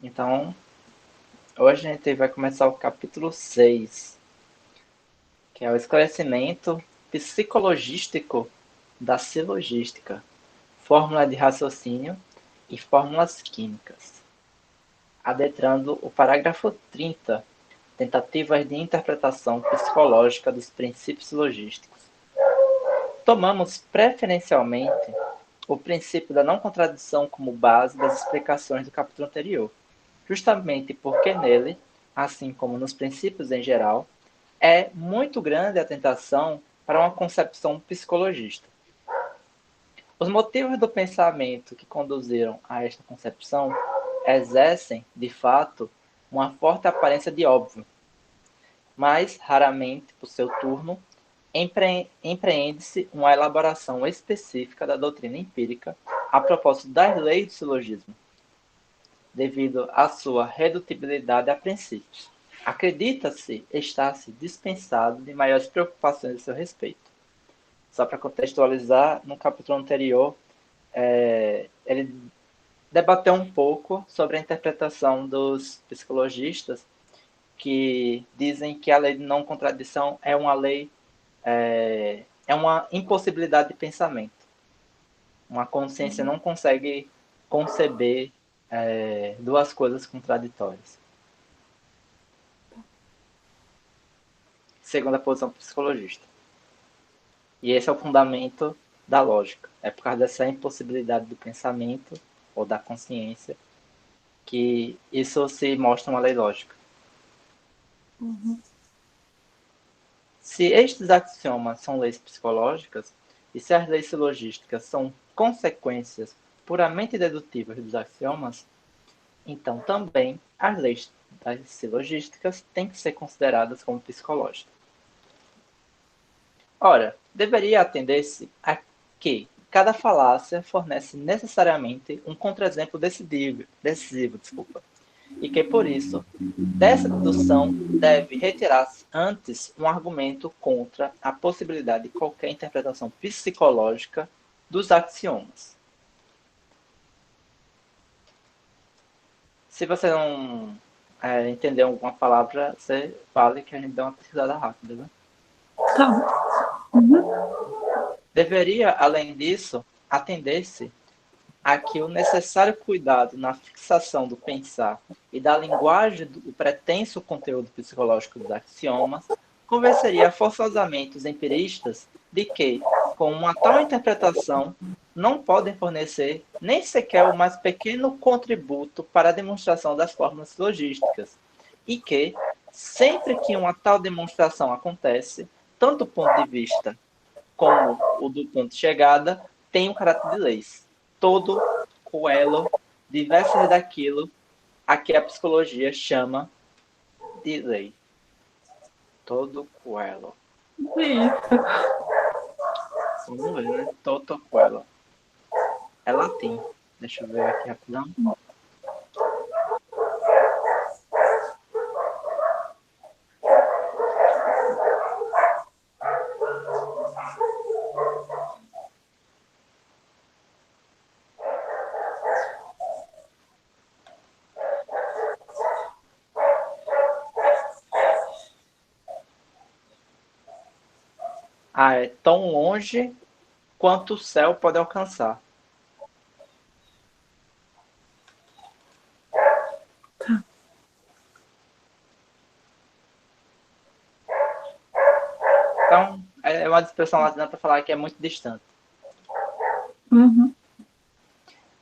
Então, hoje a gente vai começar o capítulo 6, que é o esclarecimento psicologístico da silogística, fórmula de raciocínio e fórmulas químicas. Adentrando o parágrafo 30, tentativas de interpretação psicológica dos princípios logísticos. Tomamos preferencialmente o princípio da não contradição como base das explicações do capítulo anterior, justamente porque nele, assim como nos princípios em geral, é muito grande a tentação para uma concepção psicologista. Os motivos do pensamento que conduziram a esta concepção exercem, de fato, uma forte aparência de óbvio, mas, raramente, por seu turno, empreende-se uma elaboração específica da doutrina empírica a propósito das leis do silogismo, devido à sua redutibilidade a princípios. Acredita-se estar-se dispensado de maiores preocupações a seu respeito. Só para contextualizar, no capítulo anterior, ele debateu um pouco sobre a interpretação dos psicologistas que dizem que a lei de não contradição é uma lei, é uma impossibilidade de pensamento. Uma consciência não consegue conceber duas coisas contraditórias. Segundo a posição psicologista. E esse é o fundamento da lógica. É por causa dessa impossibilidade do pensamento ou da consciência que isso se mostra uma lei lógica. Uhum. Se estes axiomas são leis psicológicas, e se as leis silogísticas são consequências puramente dedutivas dos axiomas, então também as leis das silogísticas têm que ser consideradas como psicológicas. Ora, deveria atender-se a que cada falácia fornece necessariamente um contra-exemplo decisivo, e que, por isso, dessa dedução deve retirar-se antes um argumento contra a possibilidade de qualquer interpretação psicológica dos axiomas. Se você não entender alguma palavra, você fale que a gente dá uma pesquisada rápida. Né? Tá. Uhum. Deveria, além disso, atender-se a que o necessário cuidado na fixação do pensar e da linguagem do pretenso conteúdo psicológico dos axiomas convenceria forçosamente os empiristas de que, com uma tal interpretação, não podem fornecer nem sequer o mais pequeno contributo para a demonstração das fórmulas logísticas, e que, sempre que uma tal demonstração acontece, tanto do ponto de vista como o do ponto de chegada, tem um caráter de leis. Todo coelho diversas daquilo a que a psicologia chama de lei. Todo coelho. Isso. Vamos ver, né? Toto coelho. É latim. Deixa eu ver aqui rapidão. Ah, é tão longe quanto o céu pode alcançar. Então, é uma expressão latina para falar que é muito distante. Uhum.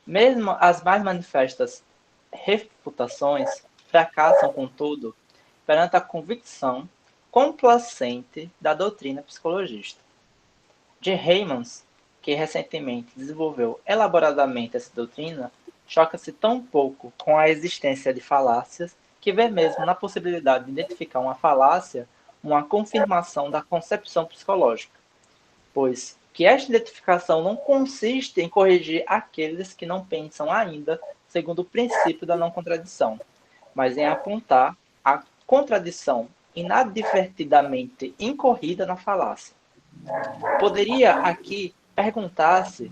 Mesmo as mais manifestas refutações fracassam, contudo, perante a convicção complacente da doutrina psicologista. De Heymans, que recentemente desenvolveu elaboradamente essa doutrina, choca-se tão pouco com a existência de falácias que vê mesmo na possibilidade de identificar uma falácia uma confirmação da concepção psicológica, pois que esta identificação não consiste em corrigir aqueles que não pensam ainda segundo o princípio da não contradição, mas em apontar a contradição inadvertidamente incorrida na falácia. Poderia aqui perguntar-se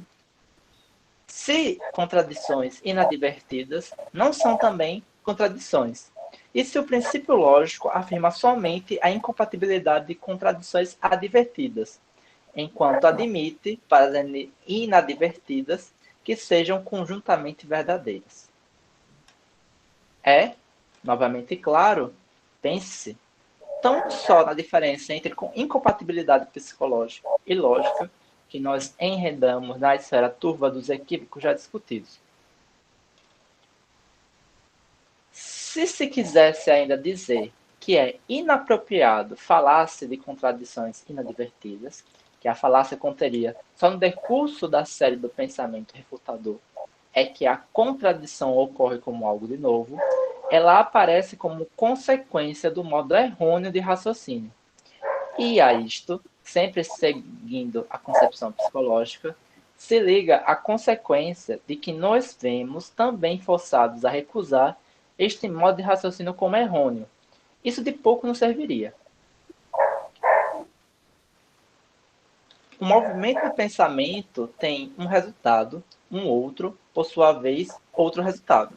Se contradições inadvertidas não são também contradições. E se o princípio lógico afirma somente a incompatibilidade de contradições advertidas, enquanto admite, para as inadvertidas, que sejam conjuntamente verdadeiras. É, novamente claro, pense tão só na diferença entre incompatibilidade psicológica e lógica que nós enredamos na esfera turva dos equívocos já discutidos. Se quisesse ainda dizer que é inapropriado falar-se de contradições inadvertidas, que a falácia conteria só no decurso da série do pensamento refutador, é que a contradição ocorre como algo de novo, ela aparece como consequência do modo errôneo de raciocínio. E a isto, sempre seguindo a concepção psicológica, se liga a consequência de que nós vemos também forçados a recusar este modo de raciocínio como errôneo. Isso de pouco nos serviria. O movimento do pensamento tem um resultado, um outro, por sua vez, outro resultado.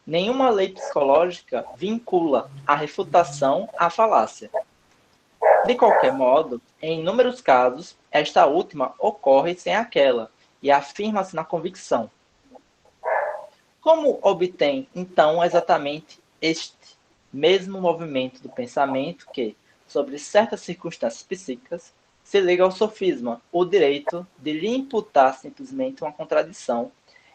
Nenhuma lei psicológica vincula a refutação à falácia. De qualquer modo, em inúmeros casos, esta última ocorre sem aquela e afirma-se na convicção. Como obtém, então, exatamente este mesmo movimento do pensamento que, sobre certas circunstâncias psíquicas, se liga ao sofisma, o direito de lhe imputar simplesmente uma contradição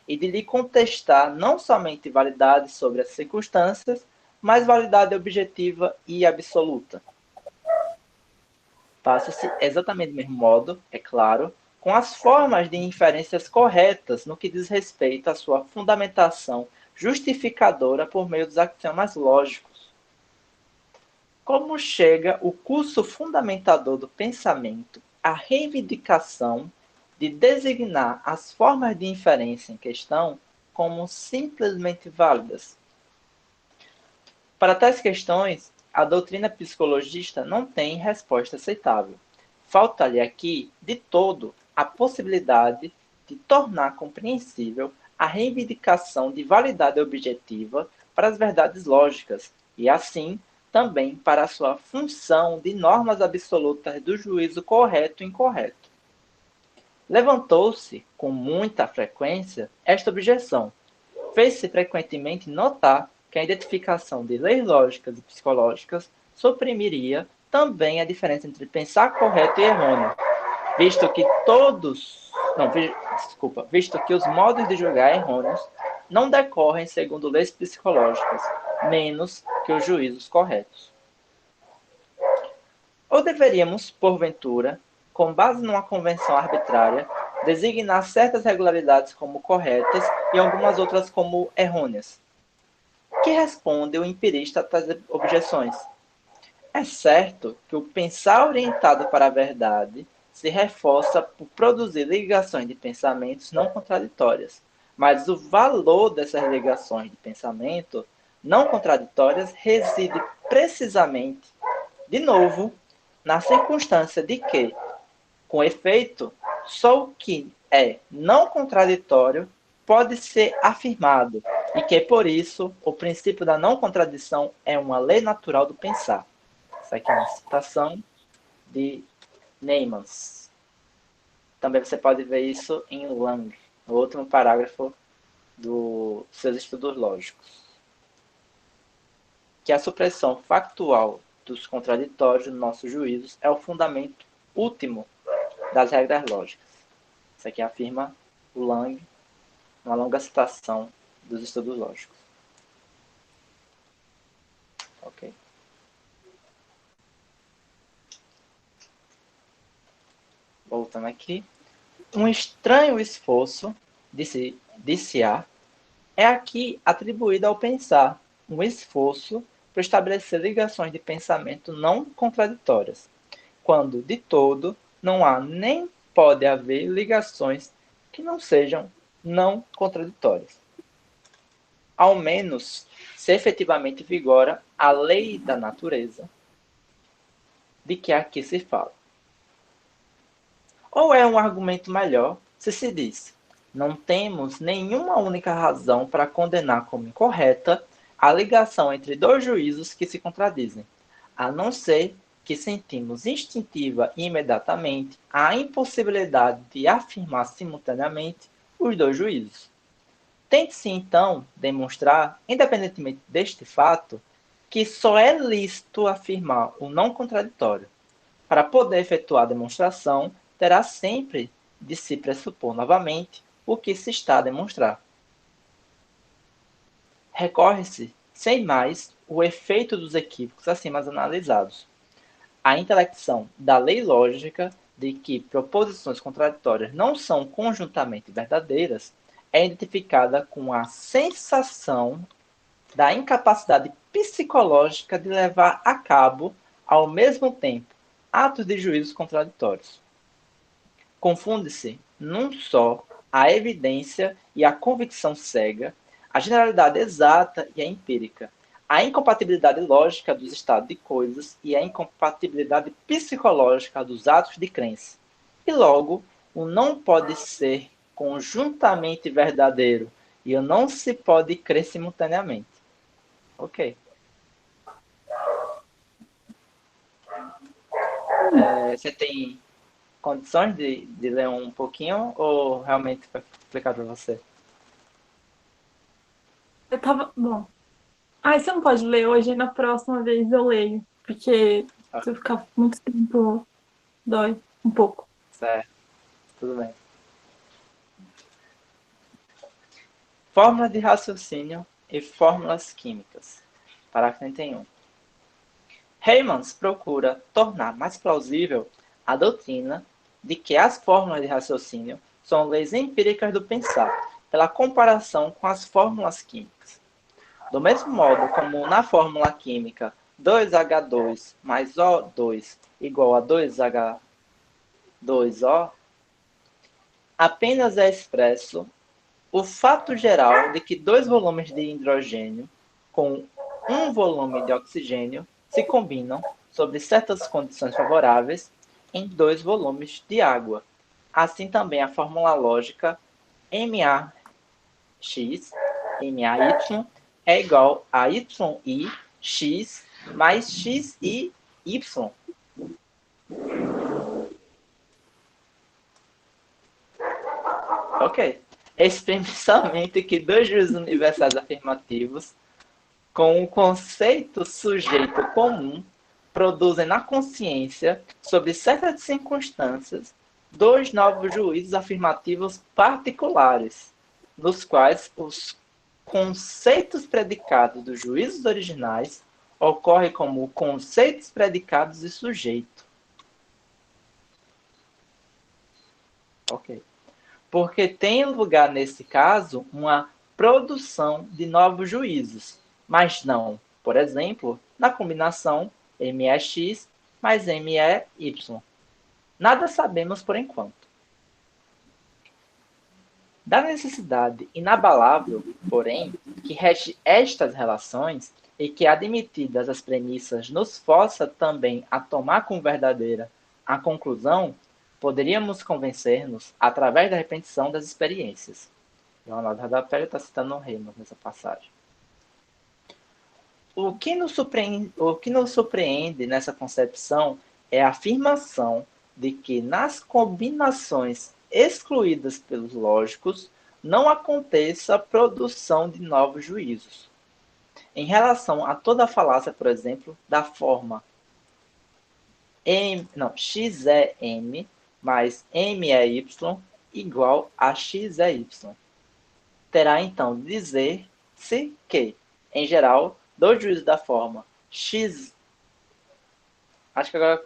e de lhe contestar não somente validade sobre as circunstâncias, mas validade objetiva e absoluta. Passa-se exatamente do mesmo modo, é claro, com as formas de inferências corretas no que diz respeito à sua fundamentação justificadora por meio dos axiomas lógicos. Como chega o curso fundamentador do pensamento à reivindicação de designar as formas de inferência em questão como simplesmente válidas? Para tais questões, a doutrina psicologista não tem resposta aceitável. Falta-lhe aqui, de todo, a possibilidade de tornar compreensível a reivindicação de validade objetiva para as verdades lógicas e, assim, também para a sua função de normas absolutas do juízo correto e incorreto. Levantou-se, com muita frequência, esta objeção. Fez-se frequentemente notar que a identificação de leis lógicas e psicológicas suprimiria também a diferença entre pensar correto e errôneo, visto que visto que os modos de julgar errôneos não decorrem segundo leis psicológicas, menos que os juízos corretos. Ou deveríamos, porventura, com base numa convenção arbitrária, designar certas regularidades como corretas e algumas outras como errôneas? Que responde o empirista a tais objeções? É certo que o pensar orientado para a verdade se reforça por produzir ligações de pensamentos não contraditórias, mas o valor dessas ligações de pensamento não contraditórias reside precisamente, de novo, na circunstância de que, com efeito, só o que é não contraditório pode ser afirmado, e que, por isso, o princípio da não contradição é uma lei natural do pensar. Essa aqui é uma citação de Neymans. Também você pode ver isso em Lang, no último parágrafo dos seus estudos lógicos. Que a supressão factual dos contraditórios nos nossos juízos é o fundamento último das regras lógicas. Isso aqui afirma o Lang, uma longa citação dos estudos lógicos. Ok. Voltando aqui. Um estranho esforço, disse-á, é aqui atribuído ao pensar, um esforço para estabelecer ligações de pensamento não contraditórias, quando, de todo, não há nem pode haver ligações que não sejam não contraditórias. Ao menos, se efetivamente vigora a lei da natureza de que aqui se fala. Ou é um argumento melhor se se diz: Não temos nenhuma única razão para condenar como incorreta a ligação entre dois juízos que se contradizem, a não ser que sentimos instintiva e imediatamente a impossibilidade de afirmar simultaneamente os dois juízos. Tente-se, então, demonstrar, independentemente deste fato, que só é lícito afirmar o não contraditório. Para poder efetuar a demonstração, terá sempre de se pressupor novamente o que se está a demonstrar. Recorre-se, sem mais, o efeito dos equívocos acima analisados. A intelecção da lei lógica de que proposições contraditórias não são conjuntamente verdadeiras é identificada com a sensação da incapacidade psicológica de levar a cabo, ao mesmo tempo, atos de juízos contraditórios. Confunde-se, num só, a evidência e a convicção cega, a generalidade exata e a empírica, a incompatibilidade lógica dos estados de coisas e a incompatibilidade psicológica dos atos de crença. E logo, o não pode ser conjuntamente verdadeiro e o não se pode crer simultaneamente. Ok. Você tem condições de ler um pouquinho ou realmente foi explicado para você? Eu tava. Bom. Ah, você não pode ler hoje, na próxima vez eu leio. Porque Ah, se eu ficar muito tempo, dói um pouco. certo, tudo bem. Fórmula de raciocínio e fórmulas químicas. Parágrafo 31. Heymans procura tornar mais plausível a doutrina de que as fórmulas de raciocínio são leis empíricas do pensar, pela comparação com as fórmulas químicas. Do mesmo modo como na fórmula química 2H2 mais O2 igual a 2H2O, apenas é expresso o fato geral de que dois volumes de hidrogênio com um volume de oxigênio se combinam, sob certas condições favoráveis, em dois volumes de água. Assim também a fórmula lógica MAX, MAY é igual a YI x mais XI Y. Ok. Exprime somente que dois juízos universais afirmativos com um conceito sujeito comum produzem na consciência, sob certas circunstâncias, dois novos juízos afirmativos particulares, nos quais os conceitos predicados dos juízos originais ocorrem como conceitos predicados de sujeito. Ok. Porque tem lugar, nesse caso, uma produção de novos juízos, mas não, por exemplo, na combinação MeX mais MeY. Nada sabemos por enquanto. Da necessidade inabalável, porém, que rege estas relações e que, admitidas as premissas, nos força também a tomar como verdadeira a conclusão, poderíamos convencer-nos através da repetição das experiências. Leonardo Radapé está citando o Heyman nessa passagem. O que nos surpreende nessa concepção é a afirmação de que nas combinações excluídas pelos lógicos não aconteça a produção de novos juízos. Em relação a toda a falácia, por exemplo, da forma x é m mais m é y igual a x é y. Terá então de dizer-se que, em geral, dois juízos da forma x. Acho que agora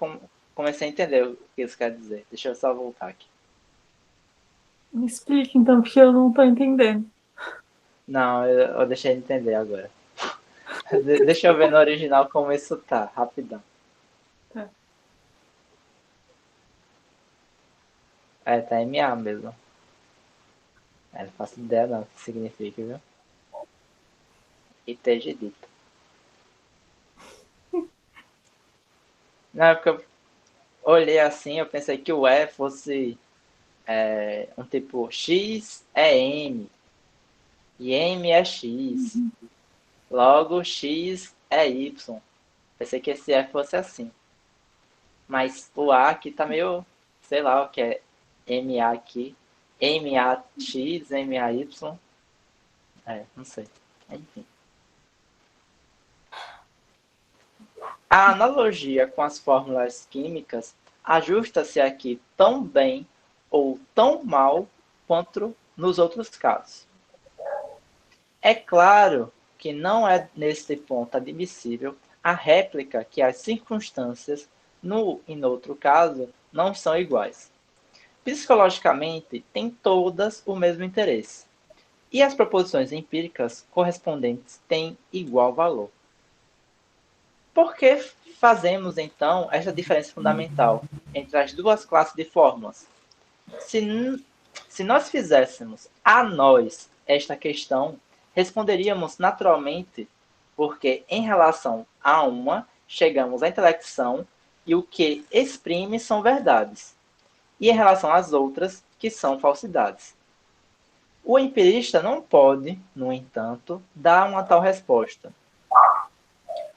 comecei a entender o que isso quer dizer. Deixa eu só voltar aqui. Me explica então, porque eu não tô entendendo. Não, eu deixei de entender agora. Deixa eu ver no original como isso tá, rapidão. Tá. Tá MA mesmo. Não faço ideia não o que significa, viu? E esteja dito. Não, é porque eu olhei assim, eu pensei que o E fosse um tipo X é M, e M é X. Logo, X é Y. Pensei que esse F fosse assim. Mas o A aqui tá meio, sei lá o que é MA aqui. MAX, MAY. Não sei. Enfim. A analogia com as fórmulas químicas ajusta-se aqui tão bem ou tão mal quanto nos outros casos. É claro que não é nesse ponto admissível a réplica que as circunstâncias, no e no outro caso, não são iguais. Psicologicamente, têm todas o mesmo interesse, e as proposições empíricas correspondentes têm igual valor. Por que fazemos, então, essa diferença fundamental entre as duas classes de fórmulas? Se nós fizéssemos a nós esta questão, responderíamos naturalmente, porque em relação a uma, chegamos à intelecção e o que exprime são verdades, e em relação às outras, que são falsidades. O empirista não pode, no entanto, dar uma tal resposta.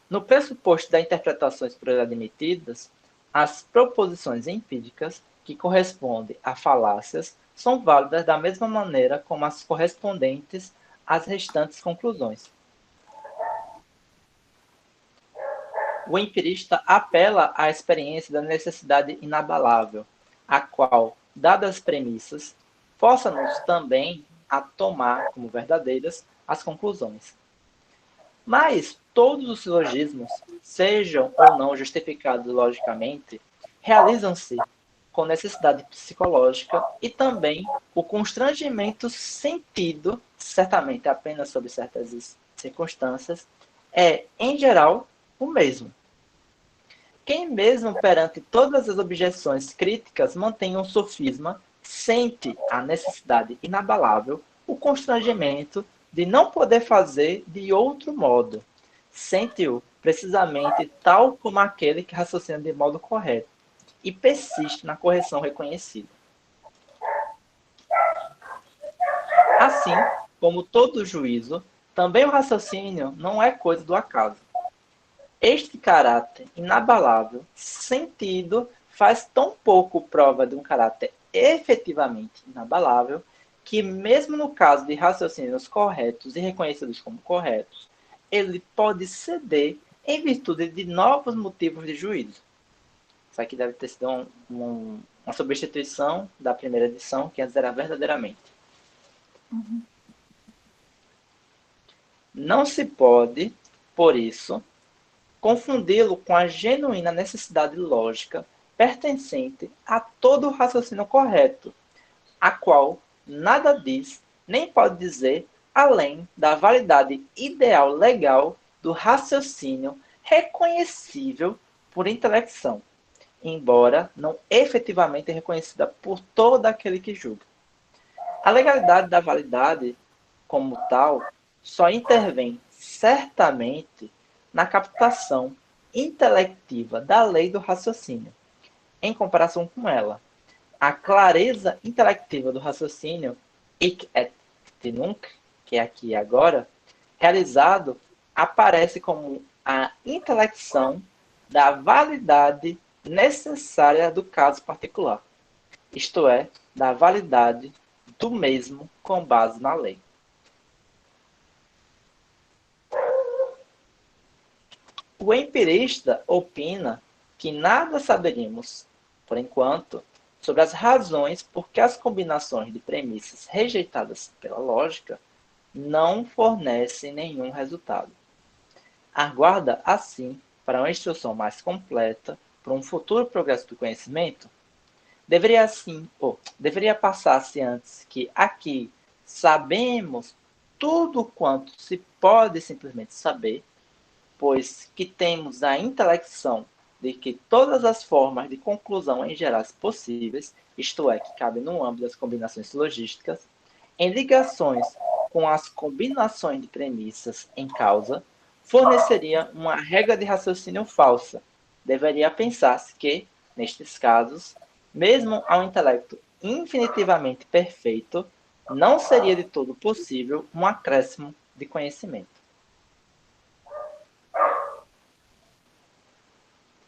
No pressuposto das interpretações por ele admitidas, as proposições empíricas, que correspondem a falácias, são válidas da mesma maneira como as correspondentes às restantes conclusões. O empirista apela à experiência da necessidade inabalável, a qual, dadas as premissas, força-nos também a tomar como verdadeiras as conclusões. Mas todos os silogismos, sejam ou não justificados logicamente, realizam-se com necessidade psicológica e também o constrangimento sentido, certamente apenas sob certas circunstâncias, é, em geral, o mesmo. Quem mesmo perante todas as objeções críticas mantém um sofisma, sente a necessidade inabalável, o constrangimento de não poder fazer de outro modo. Sente-o precisamente tal como aquele que raciocina de modo correto e persiste na correção reconhecida. Assim como todo juízo, também o raciocínio não é coisa do acaso. Este caráter inabalável, sentido, faz tão pouco prova de um caráter efetivamente inabalável, que mesmo no caso de raciocínios corretos e reconhecidos como corretos, ele pode ceder em virtude de novos motivos de juízo. Isso aqui deve ter sido uma substituição da primeira edição, que antes era verdadeiramente. Não se pode, por isso, confundi-lo com a genuína necessidade lógica pertencente a todo o raciocínio correto, a qual nada diz nem pode dizer além da validade ideal legal do raciocínio reconhecível por intelecção, embora não efetivamente reconhecida por todo aquele que julga. A legalidade da validade, como tal, só intervém certamente na captação intelectiva da lei do raciocínio. Em comparação com ela, a clareza intelectiva do raciocínio, hic et nunc, que é aqui e agora, realizado, aparece como a intelecção da validade necessária do caso particular, isto é, da validade do mesmo com base na lei. O empirista opina que nada saberíamos, por enquanto, sobre as razões por que as combinações de premissas rejeitadas pela lógica não fornecem nenhum resultado. Aguarda, assim, para uma instrução mais completa, para um futuro progresso do conhecimento, deveria passar-se antes que aqui sabemos tudo quanto se pode simplesmente saber, pois que temos a intelecção de que todas as formas de conclusão em gerais possíveis, isto é, que cabem no âmbito das combinações silogísticas, em ligações com as combinações de premissas em causa, forneceria uma regra de raciocínio falsa. Deveria pensar-se que, nestes casos, mesmo ao intelecto infinitivamente perfeito, não seria de todo possível um acréscimo de conhecimento.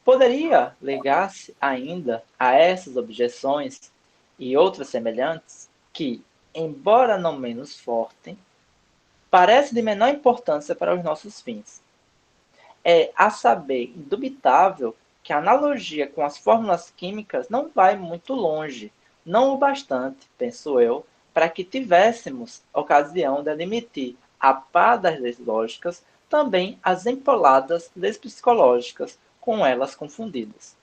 Poderia ligar-se ainda a essas objeções e outras semelhantes que, embora não menos forte, parece de menor importância para os nossos fins. É a saber indubitável que a analogia com as fórmulas químicas não vai muito longe, não o bastante, penso eu, para que tivéssemos ocasião de admitir, a par das leis lógicas, também as empoladas leis psicológicas, com elas confundidas.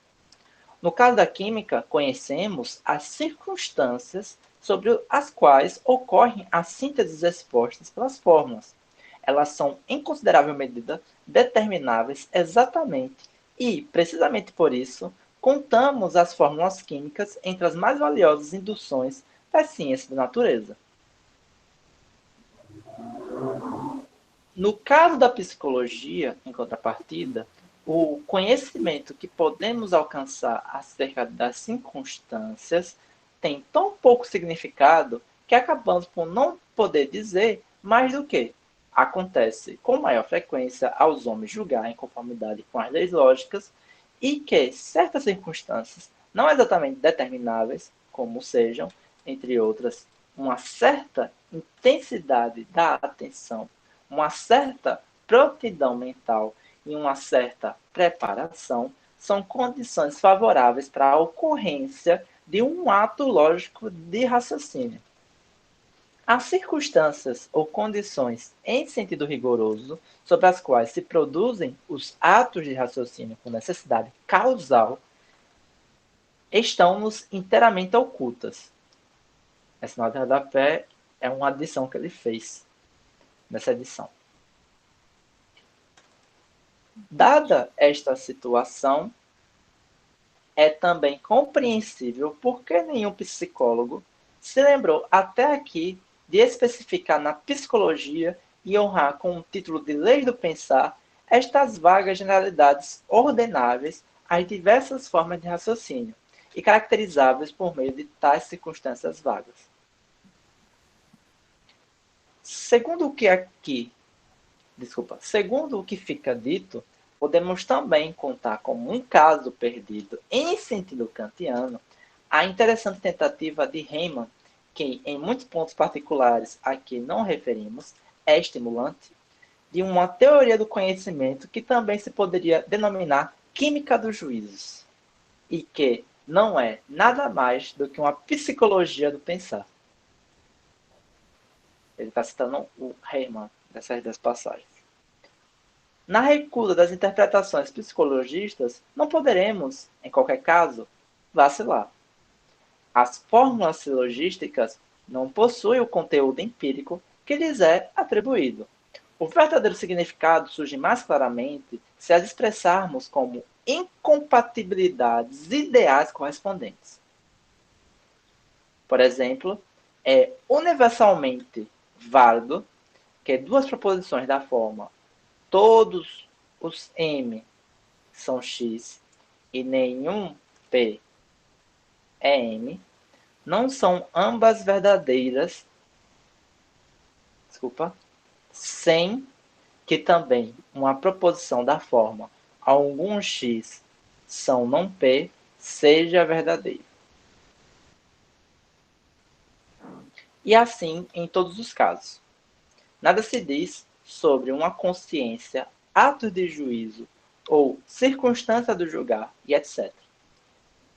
No caso da química, conhecemos as circunstâncias sobre as quais ocorrem as sínteses expostas pelas fórmulas. Elas são, em considerável medida, determináveis exatamente e, precisamente por isso, contamos as fórmulas químicas entre as mais valiosas induções das ciências da natureza. No caso da psicologia, em contrapartida, o conhecimento que podemos alcançar acerca das circunstâncias tem tão pouco significado que acabamos por não poder dizer mais do que acontece com maior frequência aos homens julgar em conformidade com as leis lógicas e que certas circunstâncias não exatamente determináveis, como sejam, entre outras, uma certa intensidade da atenção, uma certa prontidão mental e uma certa preparação são condições favoráveis para a ocorrência de um ato lógico de raciocínio. As circunstâncias ou condições em sentido rigoroso sobre as quais se produzem os atos de raciocínio com necessidade causal estão-nos inteiramente ocultas. Essa nota da fé é uma adição que ele fez nessa edição. Dada esta situação, é também compreensível por que nenhum psicólogo se lembrou até aqui de especificar na psicologia e honrar com o título de Leis do Pensar estas vagas generalidades ordenáveis às diversas formas de raciocínio e caracterizáveis por meio de tais circunstâncias vagas. Segundo o que fica dito, podemos também contar como um caso perdido, em sentido kantiano, a interessante tentativa de Riemann, que em muitos pontos particulares a que não referimos, é estimulante, de uma teoria do conhecimento que também se poderia denominar química dos juízos, e que não é nada mais do que uma psicologia do pensar. Ele está citando o Riemann nessas passagens. Na recusa das interpretações psicologistas, não poderemos, em qualquer caso, vacilar. As fórmulas silogísticas não possuem o conteúdo empírico que lhes é atribuído. O verdadeiro significado surge mais claramente se as expressarmos como incompatibilidades ideais correspondentes. Por exemplo, é universalmente válido que duas proposições da forma todos os M são X e nenhum P é M, não são ambas verdadeiras, sem que também uma proposição da forma algum X são não P seja verdadeira. E assim em todos os casos. Nada se diz sobre uma consciência, ato de juízo ou circunstância do julgar e etc.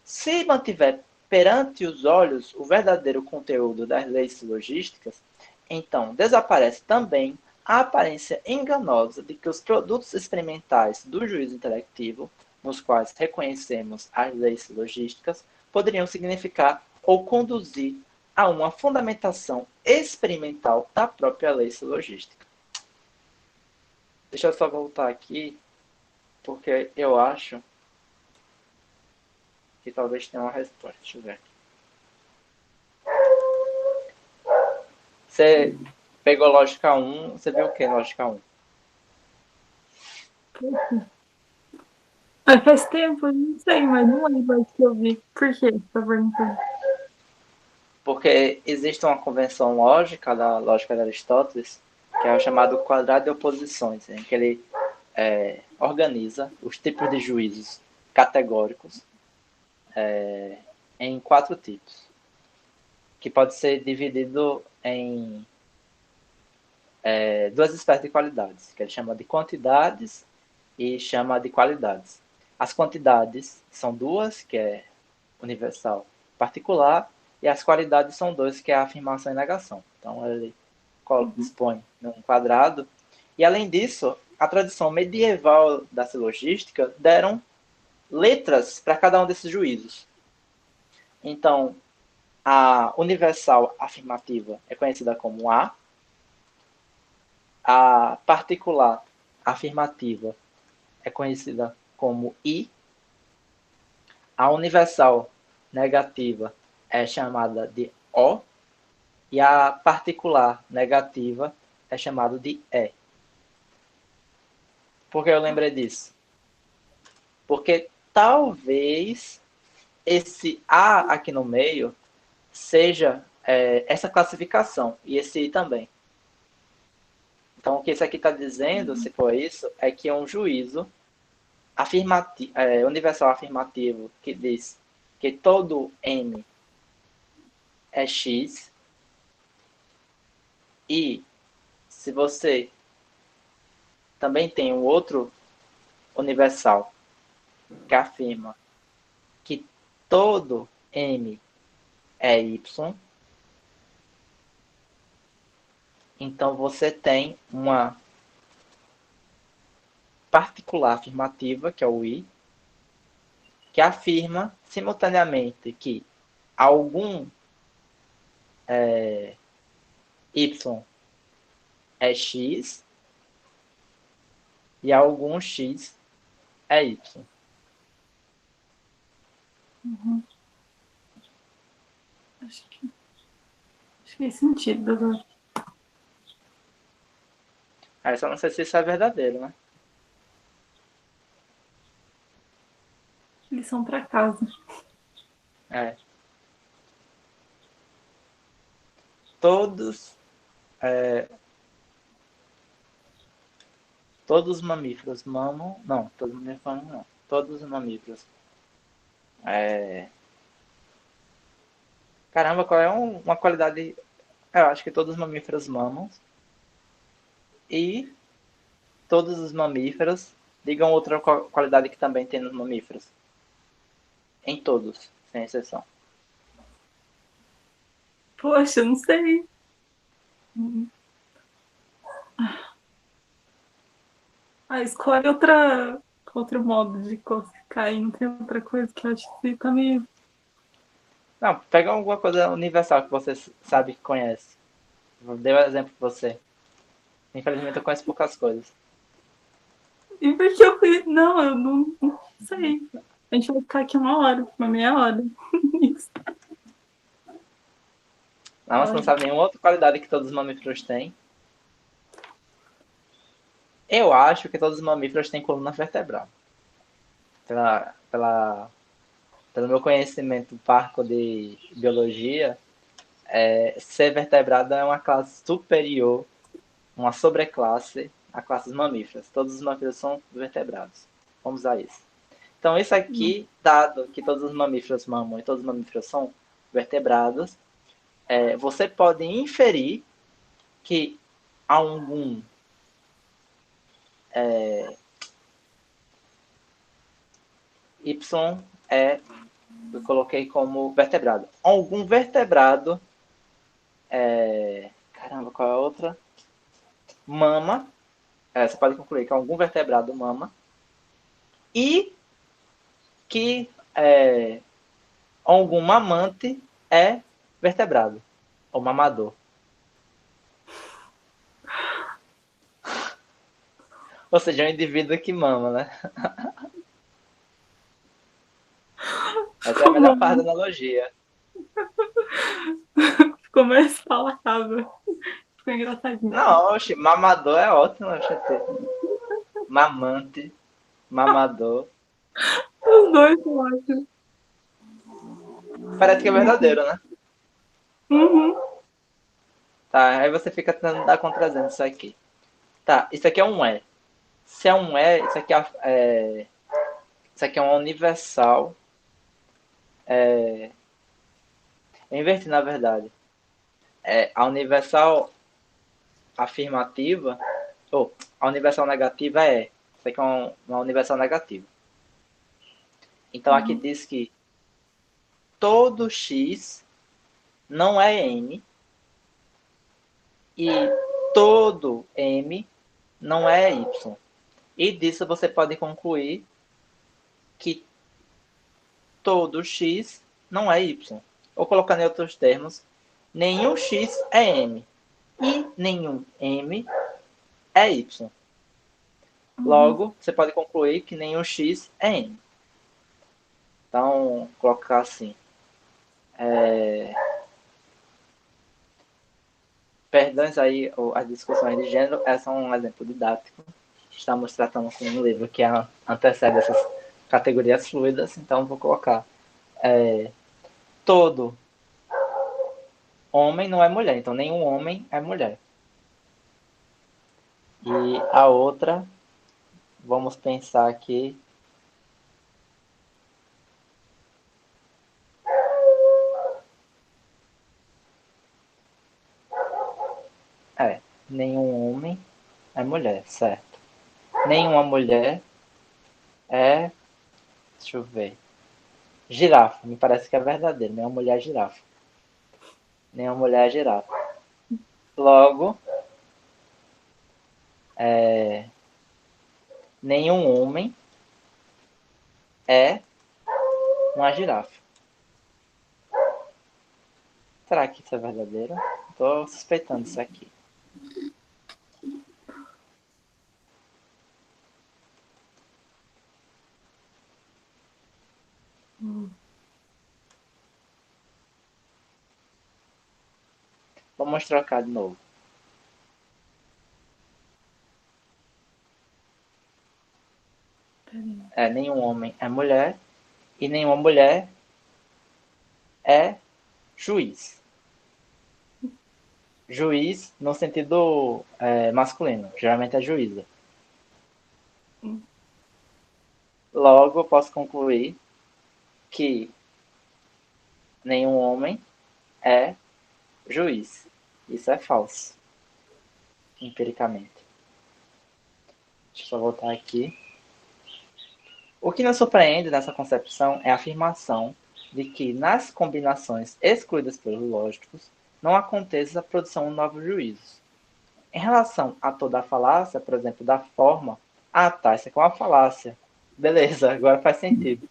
Se mantiver perante os olhos o verdadeiro conteúdo das leis silogísticas, então desaparece também a aparência enganosa de que os produtos experimentais do juízo intelectivo, nos quais reconhecemos as leis silogísticas, poderiam significar ou conduzir a uma fundamentação experimental da própria lei silogística. Deixa eu só voltar aqui, porque eu acho que talvez tenha uma resposta. Deixa eu ver. Você pegou lógica 1, você viu o que lógica 1? Mas faz tempo, não sei, mas não lembro que eu vi. Por quê? Tá perguntando. Porque existe uma convenção lógica da lógica de Aristóteles, que é o chamado quadrado de oposições, em que ele organiza os tipos de juízos categóricos em 4 tipos, que pode ser dividido em 2 espécies de qualidades, que ele chama de quantidades e chama de qualidades. As quantidades são 2, que é universal particular, e as qualidades são 2, que é a afirmação e negação. Então ele dispõe num quadrado. E além disso, a tradição medieval da silogística deram letras para cada um desses juízos. Então, a universal afirmativa é conhecida como a particular afirmativa é conhecida como I, a universal negativa é chamada de O, e a particular negativa é chamada de E. Por que eu lembrei disso? Porque talvez esse A aqui no meio seja essa classificação, e esse I também. Então, o que isso aqui está dizendo, se for isso, é que é um juízo universal afirmativo que diz que todo M é X, e se você também tem um outro universal que afirma que todo M é Y, então você tem uma particular afirmativa, que é o I, que afirma simultaneamente que algum Y é X e algum X é Y. Acho que fez sentido, doutor. Aí só não sei se isso é verdadeiro, né? Lição para casa. Todos os mamíferos mamam. Não, todos os mamíferos mamam não. Todos os mamíferos. Caramba, qual é uma qualidade. Eu acho que todos os mamíferos mamam. E todos os mamíferos. Digam outra qualidade que também tem nos mamíferos. Em todos, sem exceção. Poxa, eu não sei. Escolhe outro modo de classificar aí. Não tem outra coisa que eu acho que fica meio... Não, pega alguma coisa universal que você sabe que conhece. Dei um exemplo pra você. Infelizmente eu conheço poucas coisas. E por que eu fui... Não, eu não sei. A gente vai ficar aqui uma meia hora. Isso. Não, você não sabe nenhuma outra qualidade que todos os mamíferos têm. Eu acho que todos os mamíferos têm coluna vertebral. Pelo meu conhecimento parco de biologia, ser vertebrado é uma classe superior, uma sobreclasse à classe dos mamíferos. Todos os mamíferos são vertebrados. Vamos a isso. Então, isso aqui, dado que todos os mamíferos mamam e todos os mamíferos são vertebrados, você pode inferir que algum Y eu coloquei como vertebrado. Algum vertebrado, caramba, qual é a outra? Mama, você pode concluir que algum vertebrado mama, e que algum mamante é vertebrado, ou mamador. Ou seja, é um indivíduo que mama, né? Essa é a melhor parte da analogia. Ficou mais palatável. Ficou engraçadinho. Não, oxe, mamador é ótimo, oxe. Mamante, mamador. Os dois, eu acho. Parece que é verdadeiro, né? Uhum. Tá, aí você fica tentando dar contrazendo isso aqui. Tá, isso aqui é um E. Se é um E, isso aqui é uma universal. Eu inverti, na verdade. A universal afirmativa, ou a universal negativa é E. Isso aqui é uma universal negativa. Então aqui Uhum. diz que todo X não é M e todo M não é Y. E disso você pode concluir que todo X não é Y. Ou colocando em outros termos, nenhum X é M e nenhum M é Y. Uhum. Logo, você pode concluir que nenhum X é M. Então, colocar assim. Perdões aí as discussões de gênero, essa é um exemplo didático. Estamos tratando com um livro que antecede essas categorias fluidas, então vou colocar todo homem não é mulher, então nenhum homem é mulher. E a outra, vamos pensar aqui, nenhum homem é mulher, certo? Nenhuma mulher é, deixa eu ver, girafa, me parece que é verdadeiro, nenhuma mulher é girafa. Nenhuma mulher é girafa. Logo, nenhum homem é uma girafa. Será que isso é verdadeiro? Estou suspeitando isso aqui. Vamos trocar de novo. Nenhum homem é mulher e nenhuma mulher é juiz. Juiz no sentido masculino, geralmente é juíza. Logo, eu posso concluir que nenhum homem é juiz. Isso é falso, empiricamente. Deixa eu só voltar aqui. O que nos surpreende nessa concepção é a afirmação de que, nas combinações excluídas pelos lógicos, não aconteça a produção de novos juízos. Em relação a toda a falácia, por exemplo, da forma, tá, isso aqui é uma falácia. Beleza, agora faz sentido.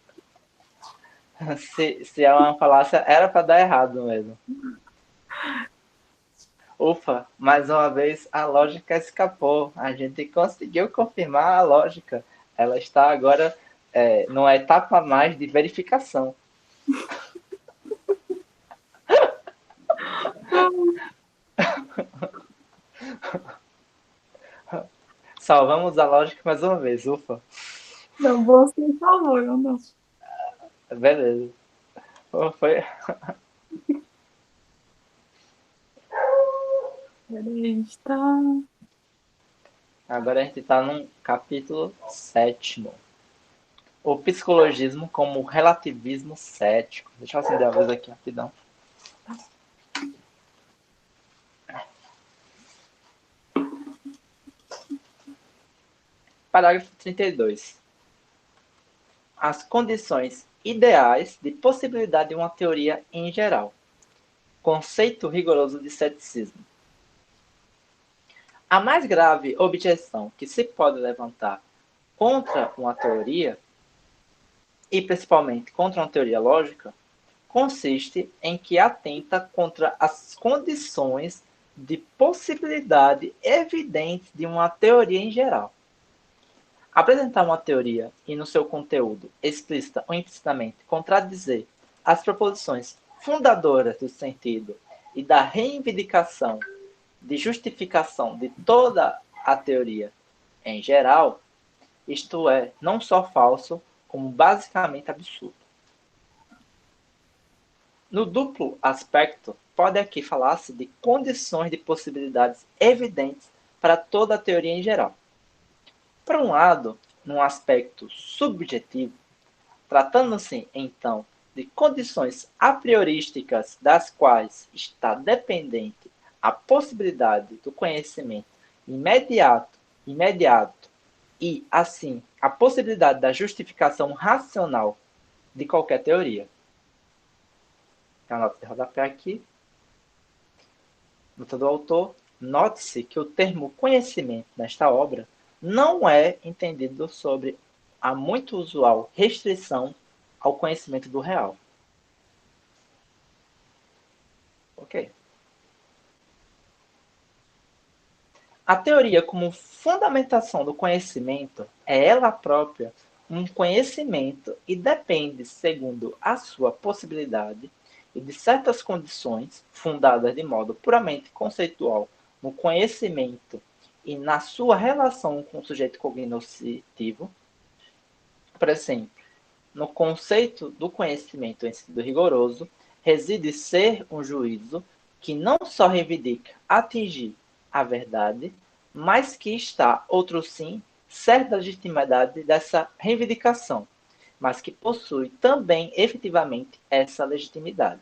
Se é uma falácia, era para dar errado mesmo. Ufa, mais uma vez a lógica escapou. A gente conseguiu confirmar a lógica. Ela está agora numa etapa a mais de verificação. Salvamos a lógica mais uma vez, ufa. Não, você salvou, eu não. Beleza. Foi. Peraí, está. Agora a gente está no capítulo 7º. O psicologismo como relativismo cético. Deixa eu acender a luz aqui rapidão. Parágrafo 32. As condições ideais de possibilidade de uma teoria em geral. Conceito rigoroso de ceticismo. A mais grave objeção que se pode levantar contra uma teoria, e principalmente contra uma teoria lógica, consiste em que atenta contra as condições de possibilidade evidente de uma teoria em geral. Apresentar uma teoria e, no seu conteúdo, explícita ou implicitamente, contradizer as proposições fundadoras do sentido e da reivindicação de justificação de toda a teoria em geral, isto é, não só falso, como basicamente absurdo. No duplo aspecto, pode aqui falar-se de condições de possibilidades evidentes para toda a teoria em geral. Por um lado, num aspecto subjetivo, tratando-se, então, de condições a priorísticas das quais está dependente a possibilidade do conhecimento imediato e, assim, a possibilidade da justificação racional de qualquer teoria. Tem uma nota de rodapé aqui. Nota do autor. Note-se que o termo conhecimento nesta obra não é entendido sobre a muito usual restrição ao conhecimento do real. Ok. A teoria como fundamentação do conhecimento é ela própria um conhecimento e depende, segundo a sua possibilidade, e de certas condições fundadas de modo puramente conceitual no conhecimento e na sua relação com o sujeito cognitivo. Por exemplo, no conceito do conhecimento em sentido rigoroso, reside ser um juízo que não só reivindica atingir a verdade, mas que está, outro sim, certa legitimidade dessa reivindicação, mas que possui também efetivamente essa legitimidade.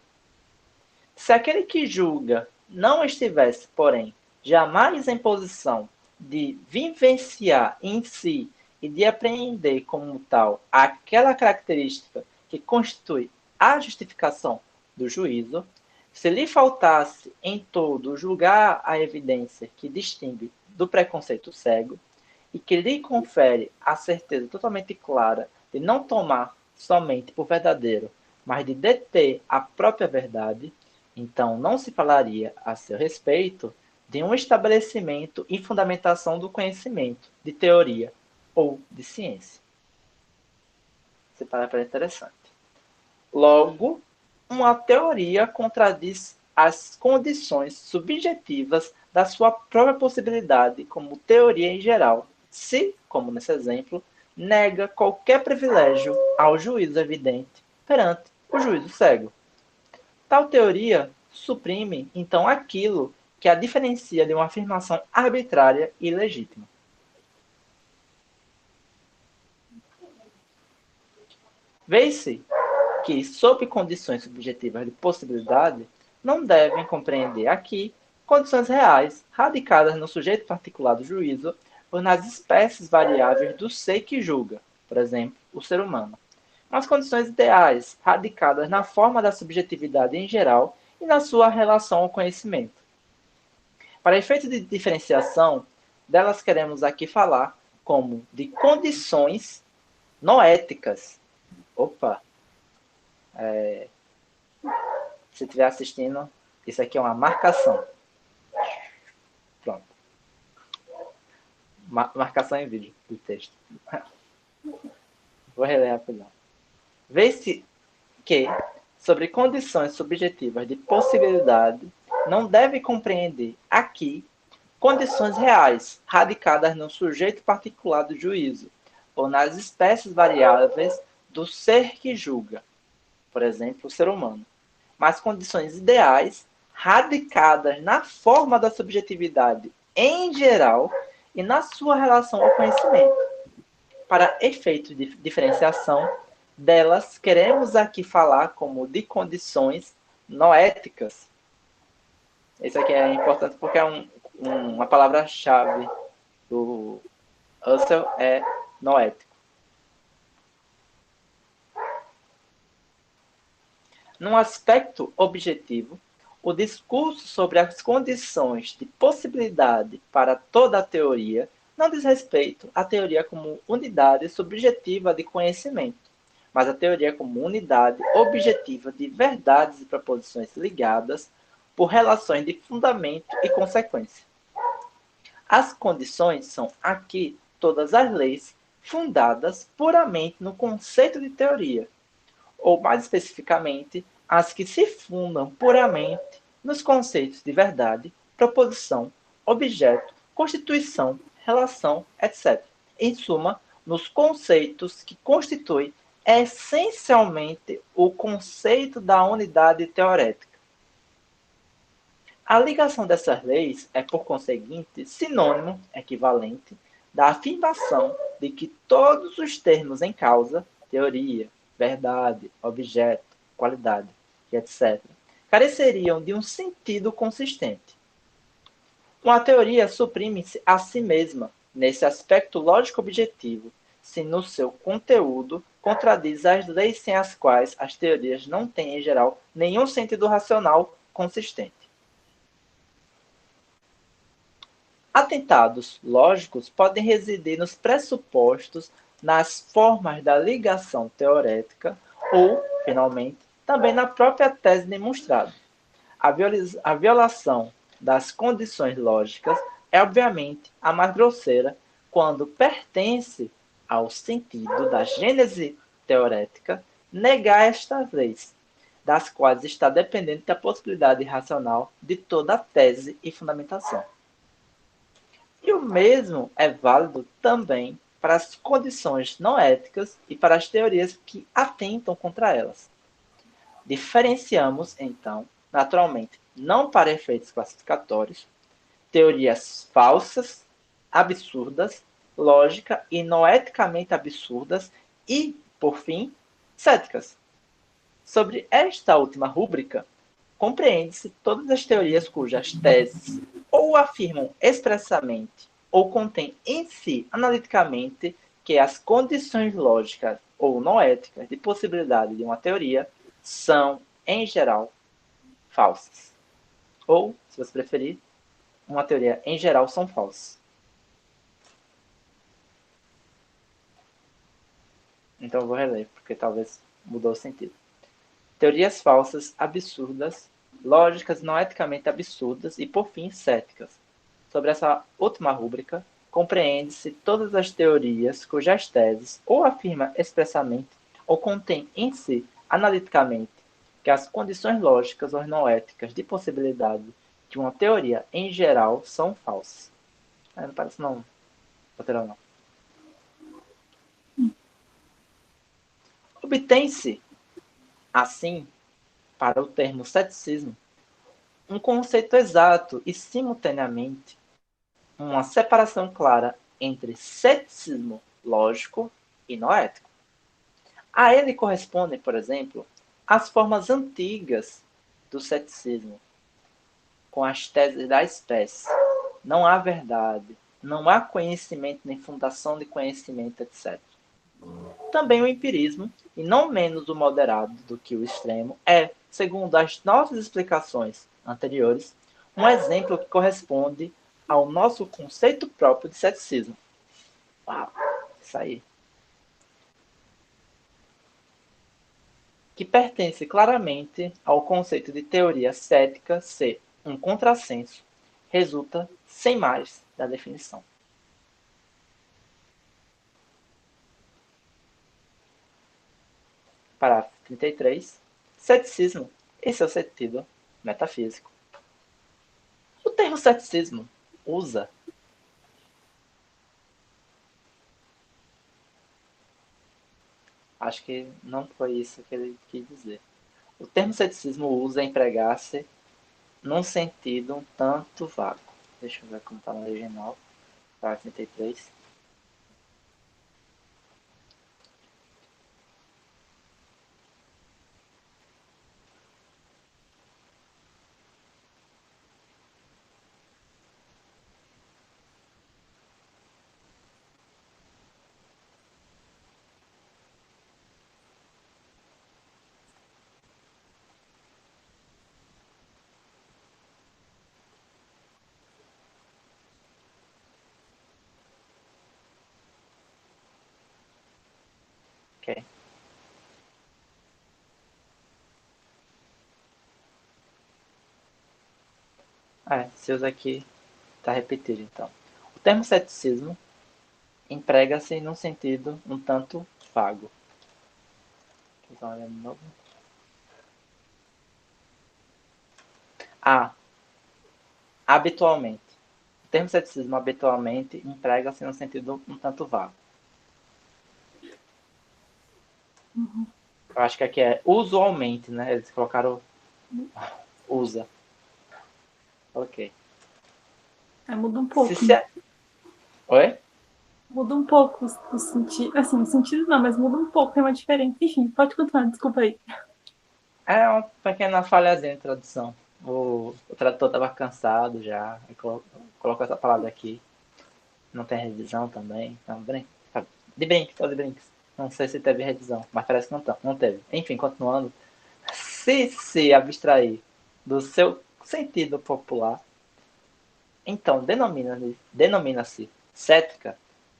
Se aquele que julga não estivesse, porém, jamais em posição de vivenciar em si e de apreender como tal aquela característica que constitui a justificação do juízo, se lhe faltasse em todo julgar a evidência que distingue do preconceito cego e que lhe confere a certeza totalmente clara de não tomar somente por verdadeiro, mas de deter a própria verdade, então não se falaria a seu respeito de um estabelecimento e fundamentação do conhecimento, de teoria ou de ciência. Você para interessante. Logo, uma teoria contradiz as condições subjetivas da sua própria possibilidade como teoria em geral, se, como nesse exemplo, nega qualquer privilégio ao juízo evidente perante o juízo cego. Tal teoria suprime, então, aquilo que a diferencia de uma afirmação arbitrária e legítima. Vê-se que, sob condições subjetivas de possibilidade, não devem compreender aqui condições reais, radicadas no sujeito particular do juízo ou nas espécies variáveis do ser que julga, por exemplo, o ser humano, mas condições ideais, radicadas na forma da subjetividade em geral e na sua relação ao conhecimento. Para efeito de diferenciação, delas queremos aqui falar como de condições noéticas. Opa! Se estiver assistindo, isso aqui é uma marcação. Pronto. Marcação em vídeo do texto. Vou reler rapidão. Vê-se que, sobre condições subjetivas de possibilidade, não deve compreender aqui condições reais, radicadas no sujeito particular do juízo, ou nas espécies variáveis do ser que julga, por exemplo, o ser humano, mas condições ideais, radicadas na forma da subjetividade em geral e na sua relação ao conhecimento. Para efeito de diferenciação delas, queremos aqui falar como de condições noéticas. Isso aqui é importante porque é uma palavra-chave do Husserl, é noético. Num aspecto objetivo, o discurso sobre as condições de possibilidade para toda a teoria não diz respeito à teoria como unidade subjetiva de conhecimento, mas à teoria como unidade objetiva de verdades e proposições ligadas por relações de fundamento e consequência. As condições são aqui todas as leis fundadas puramente no conceito de teoria, ou mais especificamente, as que se fundam puramente nos conceitos de verdade, proposição, objeto, constituição, relação, etc. Em suma, nos conceitos que constituem essencialmente o conceito da unidade teorética. A ligação dessas leis é, por conseguinte, sinônimo, equivalente, da afirmação de que todos os termos em causa, teoria, verdade, objeto, qualidade, e etc., careceriam de um sentido consistente. Uma teoria suprime-se a si mesma, nesse aspecto lógico-objetivo, se no seu conteúdo contradiz as leis sem as quais as teorias não têm, em geral, nenhum sentido racional consistente. Atentados lógicos podem residir nos pressupostos, nas formas da ligação teorética ou, finalmente, também na própria tese demonstrada. A violação das condições lógicas é, obviamente, a mais grosseira quando pertence ao sentido da gênese teorética negar estas leis, das quais está dependente a possibilidade racional de toda a tese e fundamentação. E o mesmo é válido também para as condições não éticas e para as teorias que atentam contra elas. Diferenciamos, então, naturalmente, não para efeitos classificatórios, teorias falsas, absurdas, lógica e noeticamente absurdas e, por fim, céticas. Sobre esta última rúbrica, compreende-se todas as teorias cujas teses ou afirmam expressamente ou contêm em si analiticamente que as condições lógicas ou noéticas de possibilidade de uma teoria são, em geral, falsas. Ou, se você preferir, uma teoria em geral são falsas. Então eu vou reler, porque talvez mudou o sentido. Teorias falsas, absurdas, lógicas não eticamente absurdas e, por fim, céticas. Sobre essa última rúbrica, compreende-se todas as teorias cujas teses ou afirma expressamente ou contém em si, analiticamente, que as condições lógicas ou não éticas de possibilidade de uma teoria em geral são falsas. Não parece não, lateral não. Obtém-se, assim, para o termo ceticismo, um conceito exato e, simultaneamente, uma separação clara entre ceticismo lógico e noético. A ele correspondem, por exemplo, as formas antigas do ceticismo, com as teses da espécie. Não há verdade, não há conhecimento nem fundação de conhecimento, etc. Também o empirismo, e não menos o moderado do que o extremo, é, segundo as nossas explicações anteriores, um exemplo que corresponde ao nosso conceito próprio de ceticismo. Uau, isso aí. Que pertence claramente ao conceito de teoria cética ser um contrassenso, resulta, sem mais, da definição. Parágrafo 33. Ceticismo em seu sentido metafísico. O termo ceticismo usa acho que não foi isso que ele quis dizer. O termo ceticismo usa empregar-se num sentido um tanto vago. Deixa eu ver como está no original. Parágrafo 33. Ok. Se usa aqui, está repetido então. O termo ceticismo emprega-se num sentido um tanto vago. Vou dar uma olhada de novo. Habitualmente. O termo ceticismo habitualmente emprega-se num sentido um tanto vago. Eu acho que aqui é usualmente, né? Eles colocaram usa. Ok. Muda um Se pouco. se... Oi? Muda um pouco o sentido. Assim, o sentido não, mas muda um pouco, tem uma diferença. Enfim, pode continuar, desculpa aí. É uma pequena falhazinha de tradução. O tradutor estava cansado já. Colocou essa palavra aqui. Não tem revisão também. Não, de brinks, só de brinks. Não sei se teve revisão, mas parece que não teve. Enfim, continuando. Se abstrair do seu sentido popular, então denomina-se cética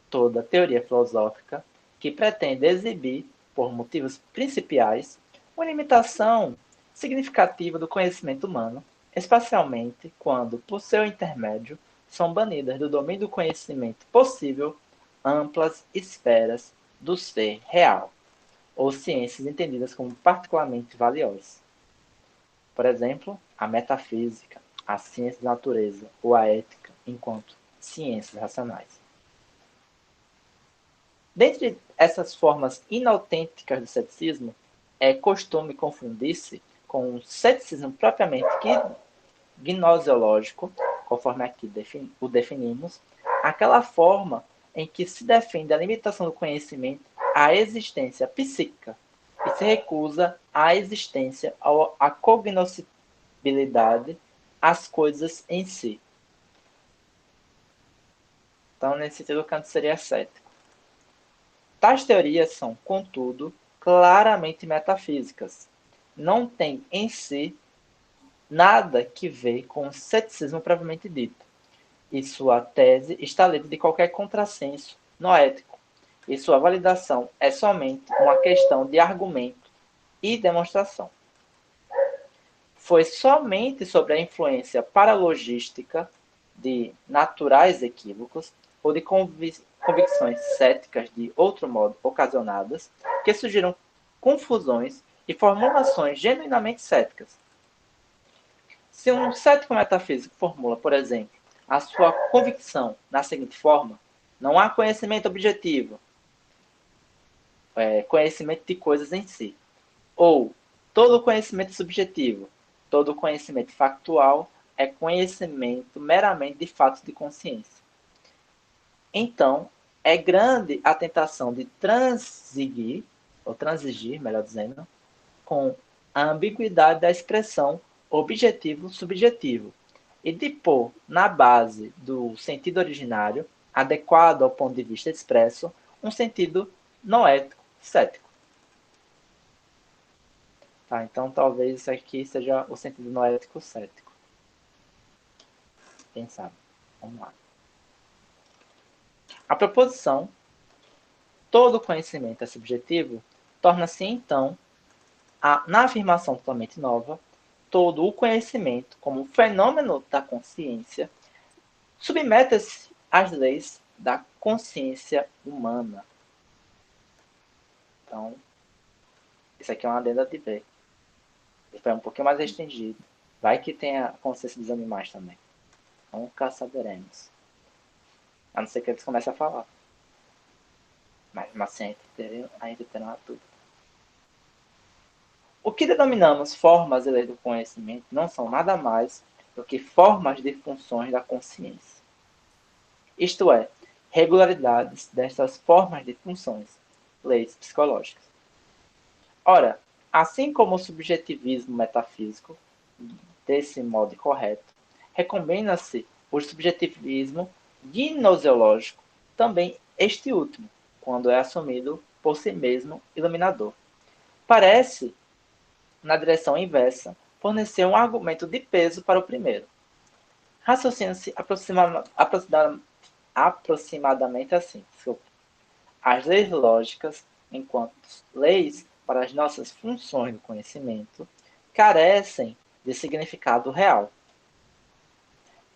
toda teoria filosófica que pretende exibir, por motivos principiais, uma limitação significativa do conhecimento humano, especialmente quando, por seu intermédio, são banidas do domínio do conhecimento possível amplas esferas do ser real, ou ciências entendidas como particularmente valiosas. Por exemplo, a metafísica, a ciência da natureza ou a ética, enquanto ciências racionais. Dentre essas formas inautênticas do ceticismo, é costume confundir-se com o ceticismo propriamente gnoseológico, conforme aqui o definimos, aquela forma em que se defende a limitação do conhecimento à existência psíquica e se recusa à existência, à cognoscibilidade, às coisas em si. Então, nesse sentido, Kant seria cético. Tais teorias são, contudo, claramente metafísicas. Não têm em si nada que ver com o ceticismo propriamente dito, e sua tese está livre de qualquer contrassenso noético, e sua validação é somente uma questão de argumento e demonstração. Foi somente sobre a influência paralogística de naturais equívocos ou de convicções céticas de outro modo ocasionadas que surgiram confusões e formulações genuinamente céticas. Se um cético metafísico formula, por exemplo, a sua convicção na seguinte forma: não há conhecimento objetivo, conhecimento de coisas em si, ou todo conhecimento subjetivo, todo conhecimento factual é conhecimento meramente de fatos de consciência. Então, é grande a tentação de transigir, ou transigir, melhor dizendo, com a ambiguidade da expressão objetivo-subjetivo e de pôr na base do sentido originário, adequado ao ponto de vista expresso, um sentido noético, cético. Tá, então talvez isso aqui seja o sentido noético cético. Quem sabe? Vamos lá. A proposição todo conhecimento é subjetivo torna-se então, na afirmação totalmente nova, todo o conhecimento como fenômeno da consciência submete-se às leis da consciência humana. Então, isso aqui é uma adenda de B. Ele foi um pouquinho mais restringido. Vai que tem a consciência dos animais também. Nunca saberemos. A não ser que eles comecem a falar. Mas assim, ainda terá tudo. O que denominamos formas e leis do conhecimento não são nada mais do que formas de funções da consciência. Isto é, regularidades destas formas de funções, leis psicológicas. Ora, assim como o subjetivismo metafísico, desse modo correto, recomenda-se o subjetivismo gnoseológico, também este último, quando é assumido por si mesmo iluminador. Parece, na direção inversa, fornecer um argumento de peso para o primeiro. Raciocina-se aproximadamente assim. As leis lógicas, enquanto leis para as nossas funções do conhecimento, carecem de significado real.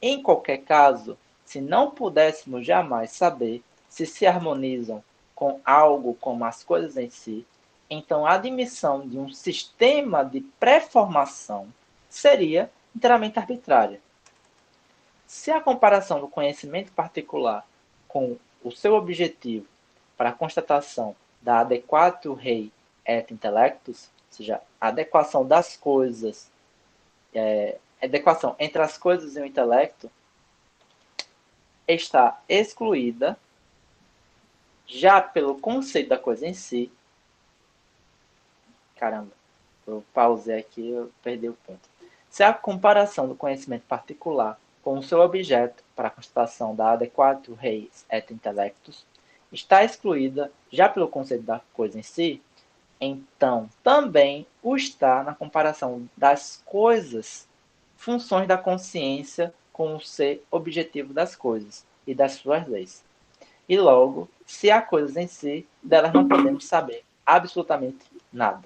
Em qualquer caso, se não pudéssemos jamais saber se harmonizam com algo como as coisas em si, então a admissão de um sistema de pré-formação seria inteiramente arbitrária. Se a comparação do conhecimento particular com o seu objetivo para a constatação da adequatio rei et intellectus, ou seja, a adequação das coisas, adequação entre as coisas e o intelecto, está excluída já pelo conceito da coisa em si. Caramba, eu pausei aqui, eu perdi o ponto. Se a comparação do conhecimento particular com o seu objeto para a constatação da adequatio res et intellectus está excluída já pelo conceito da coisa em si, então também o está na comparação das coisas, funções da consciência com o ser objetivo das coisas e das suas leis. E logo, se há coisas em si, delas não podemos saber absolutamente nada.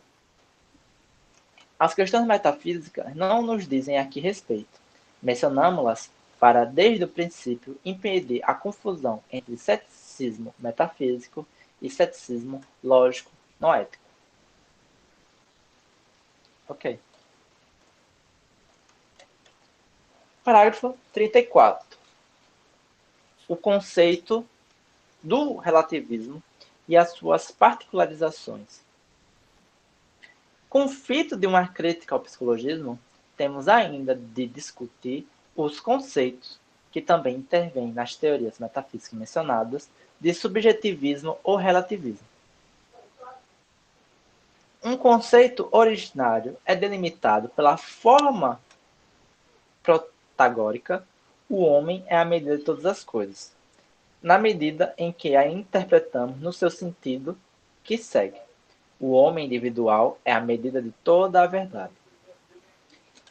As questões metafísicas não nos dizem aqui respeito. Mencionamos-las para, desde o princípio, impedir a confusão entre ceticismo metafísico e ceticismo lógico noético. Ok. Parágrafo 34. O conceito do relativismo e as suas particularizações. Com o fito de uma crítica ao psicologismo, temos ainda de discutir os conceitos que também intervêm nas teorias metafísicas mencionadas de subjetivismo ou relativismo. Um conceito originário é delimitado pela forma protagórica: o homem é a medida de todas as coisas, na medida em que a interpretamos no seu sentido que segue. O homem individual é a medida de toda a verdade.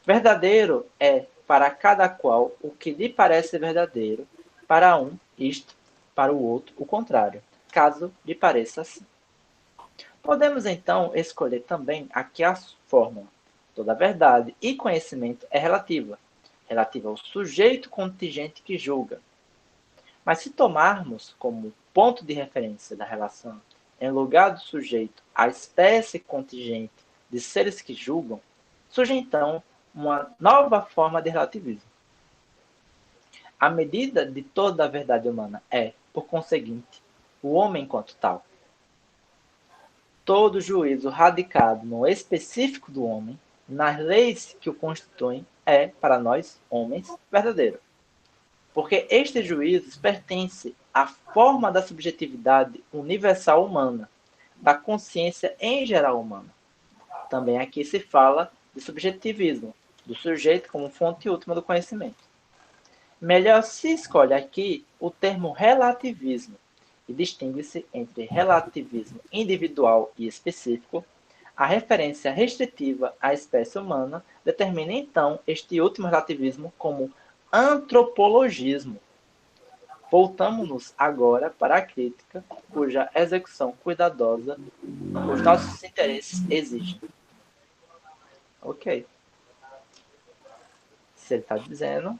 Verdadeiro é para cada qual o que lhe parece verdadeiro, para um isto, para o outro o contrário, caso lhe pareça assim. Podemos então escolher também aqui a fórmula. Toda verdade e conhecimento é relativa ao sujeito contingente que julga. Mas se tomarmos como ponto de referência da relação, em lugar do sujeito, a espécie contingente de seres que julgam, surge então uma nova forma de relativismo. A medida de toda a verdade humana é, por conseguinte, o homem enquanto tal. Todo juízo radicado no específico do homem, nas leis que o constituem, é, para nós, homens, verdadeiro. Porque estes juízos pertencem à forma da subjetividade universal humana, da consciência em geral humana. Também aqui se fala de subjetivismo, do sujeito como fonte última do conhecimento. Melhor se escolhe aqui o termo relativismo, e distingue-se entre relativismo individual e específico. A referência restritiva à espécie humana determina então este último relativismo como antropologismo. Voltamos-nos agora para a crítica, cuja execução cuidadosa os nossos interesses exigem. Ok. Se ele está dizendo,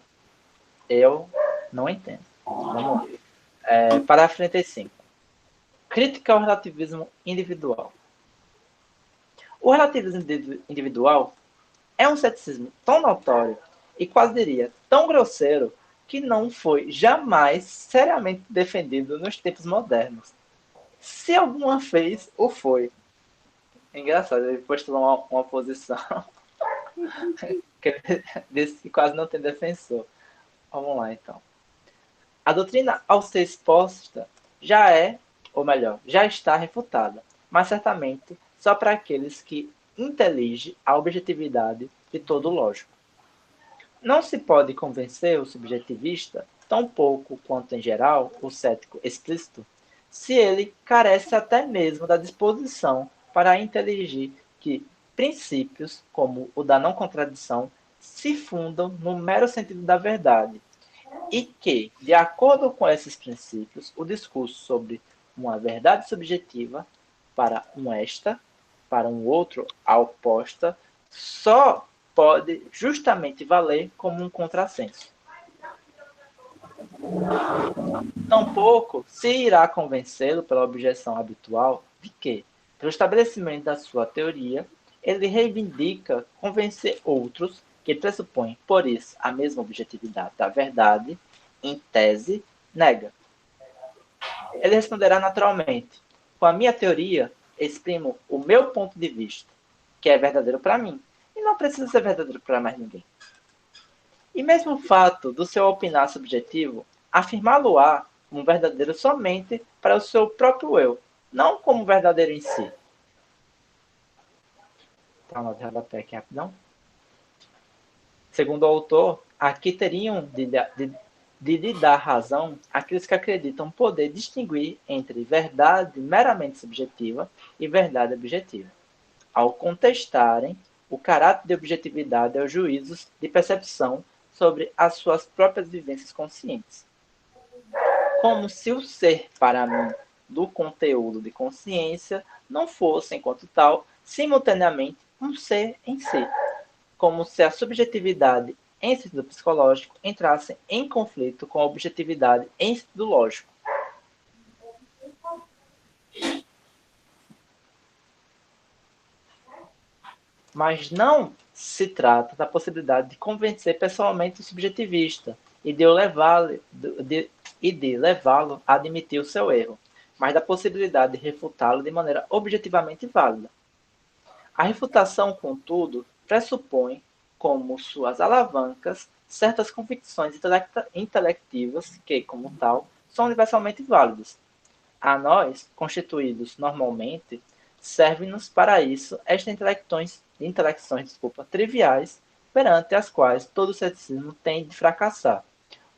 eu não entendo. Vamos lá. Parágrafo 35. Crítica ao relativismo individual. O relativismo individual é um ceticismo tão notório e quase diria tão grosseiro que não foi jamais seriamente defendido nos tempos modernos. Se alguma vez, o foi. É engraçado, ele postou uma posição que ele disse que quase não tem defensor. Vamos lá, então. A doutrina, ao ser exposta, já é, ou melhor, já está refutada, mas certamente só para aqueles que inteligem a objetividade de todo lógico. Não se pode convencer o subjetivista, tão pouco quanto em geral o cético explícito, se ele carece até mesmo da disposição para inteligir que princípios, como o da não contradição, se fundam no mero sentido da verdade, e que, de acordo com esses princípios, o discurso sobre uma verdade subjetiva para um esta, para um outro a oposta, só pode justamente valer como um contrassenso. Tampouco se irá convencê-lo pela objeção habitual de que, pelo estabelecimento da sua teoria, ele reivindica convencer outros que pressupõem, por isso, a mesma objetividade da verdade, em tese, nega. Ele responderá naturalmente: com a minha teoria, exprimo o meu ponto de vista, que é verdadeiro para mim, e não precisa ser verdadeiro para mais ninguém. E mesmo o fato do seu opinar subjetivo, afirmá-lo-á como verdadeiro somente para o seu próprio eu, não como verdadeiro em si. Tá, uma nota de aqui rapidão. Segundo o autor, aqui teriam de lhe dar razão aqueles que acreditam poder distinguir entre verdade meramente subjetiva e verdade objetiva, ao contestarem o caráter de objetividade aos juízos de percepção sobre as suas próprias vivências conscientes. Como se o ser para mim do conteúdo de consciência não fosse, enquanto tal, simultaneamente um ser em si, como se a subjetividade em sentido psicológico entrasse em conflito com a objetividade em sentido lógico. Mas não se trata da possibilidade de convencer pessoalmente o subjetivista e de levá-lo a admitir o seu erro, mas da possibilidade de refutá-lo de maneira objetivamente válida. A refutação, contudo, pressupõe como suas alavancas certas convicções intelectivas que, como tal, são universalmente válidas. A nós, constituídos normalmente, serve-nos para isso estas intelecções triviais, perante as quais todo ceticismo tem de fracassar,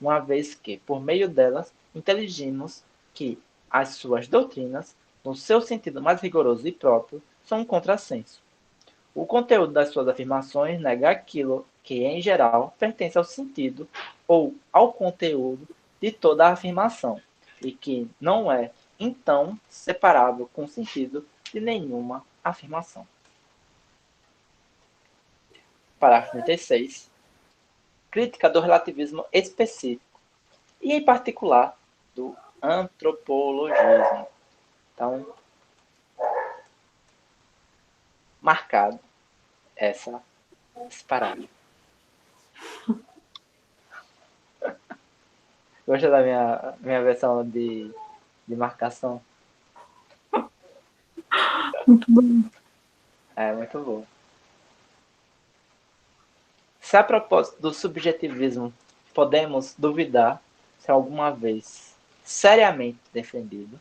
uma vez que, por meio delas, inteligimos que as suas doutrinas, no seu sentido mais rigoroso e próprio, são um contrassenso. O conteúdo das suas afirmações nega aquilo que, em geral, pertence ao sentido ou ao conteúdo de toda a afirmação, e que não é, então, separável com o sentido de nenhuma afirmação. Parágrafo 36. Crítica do relativismo específico, e, em particular, do antropologismo. Então, marcado esse parágrafo. Gosta da minha versão de marcação? Muito bom. É, muito bom. Se a propósito do subjetivismo podemos duvidar se alguma vez seriamente defendido,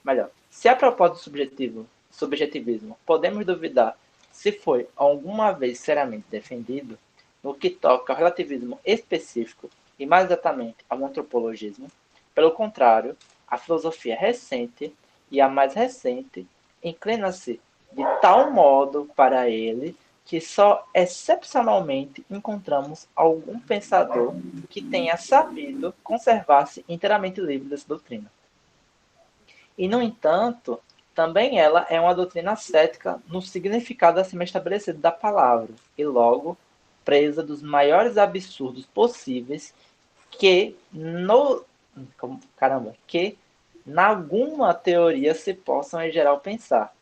melhor, se a propósito do subjetivismo podemos duvidar se foi alguma vez seriamente defendido, no que toca ao relativismo específico e mais exatamente ao antropologismo, pelo contrário, a filosofia recente e a mais recente inclina-se de tal modo para ele que só excepcionalmente encontramos algum pensador que tenha sabido conservar-se inteiramente livre dessa doutrina. E, no entanto, também ela é uma doutrina cética no significado acima estabelecido da palavra, e logo presa dos maiores absurdos possíveis que que na alguma teoria se possam em geral pensar.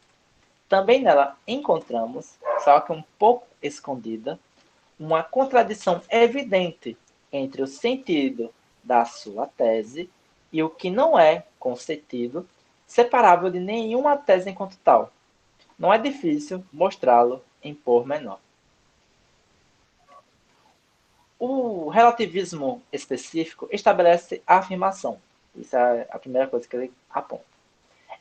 Também nela encontramos, só que um pouco escondida, uma contradição evidente entre o sentido da sua tese e o que não é, com sentido, separável de nenhuma tese enquanto tal. Não é difícil mostrá-lo em pormenor. O relativismo específico estabelece a afirmação. Isso é a primeira coisa que ele aponta.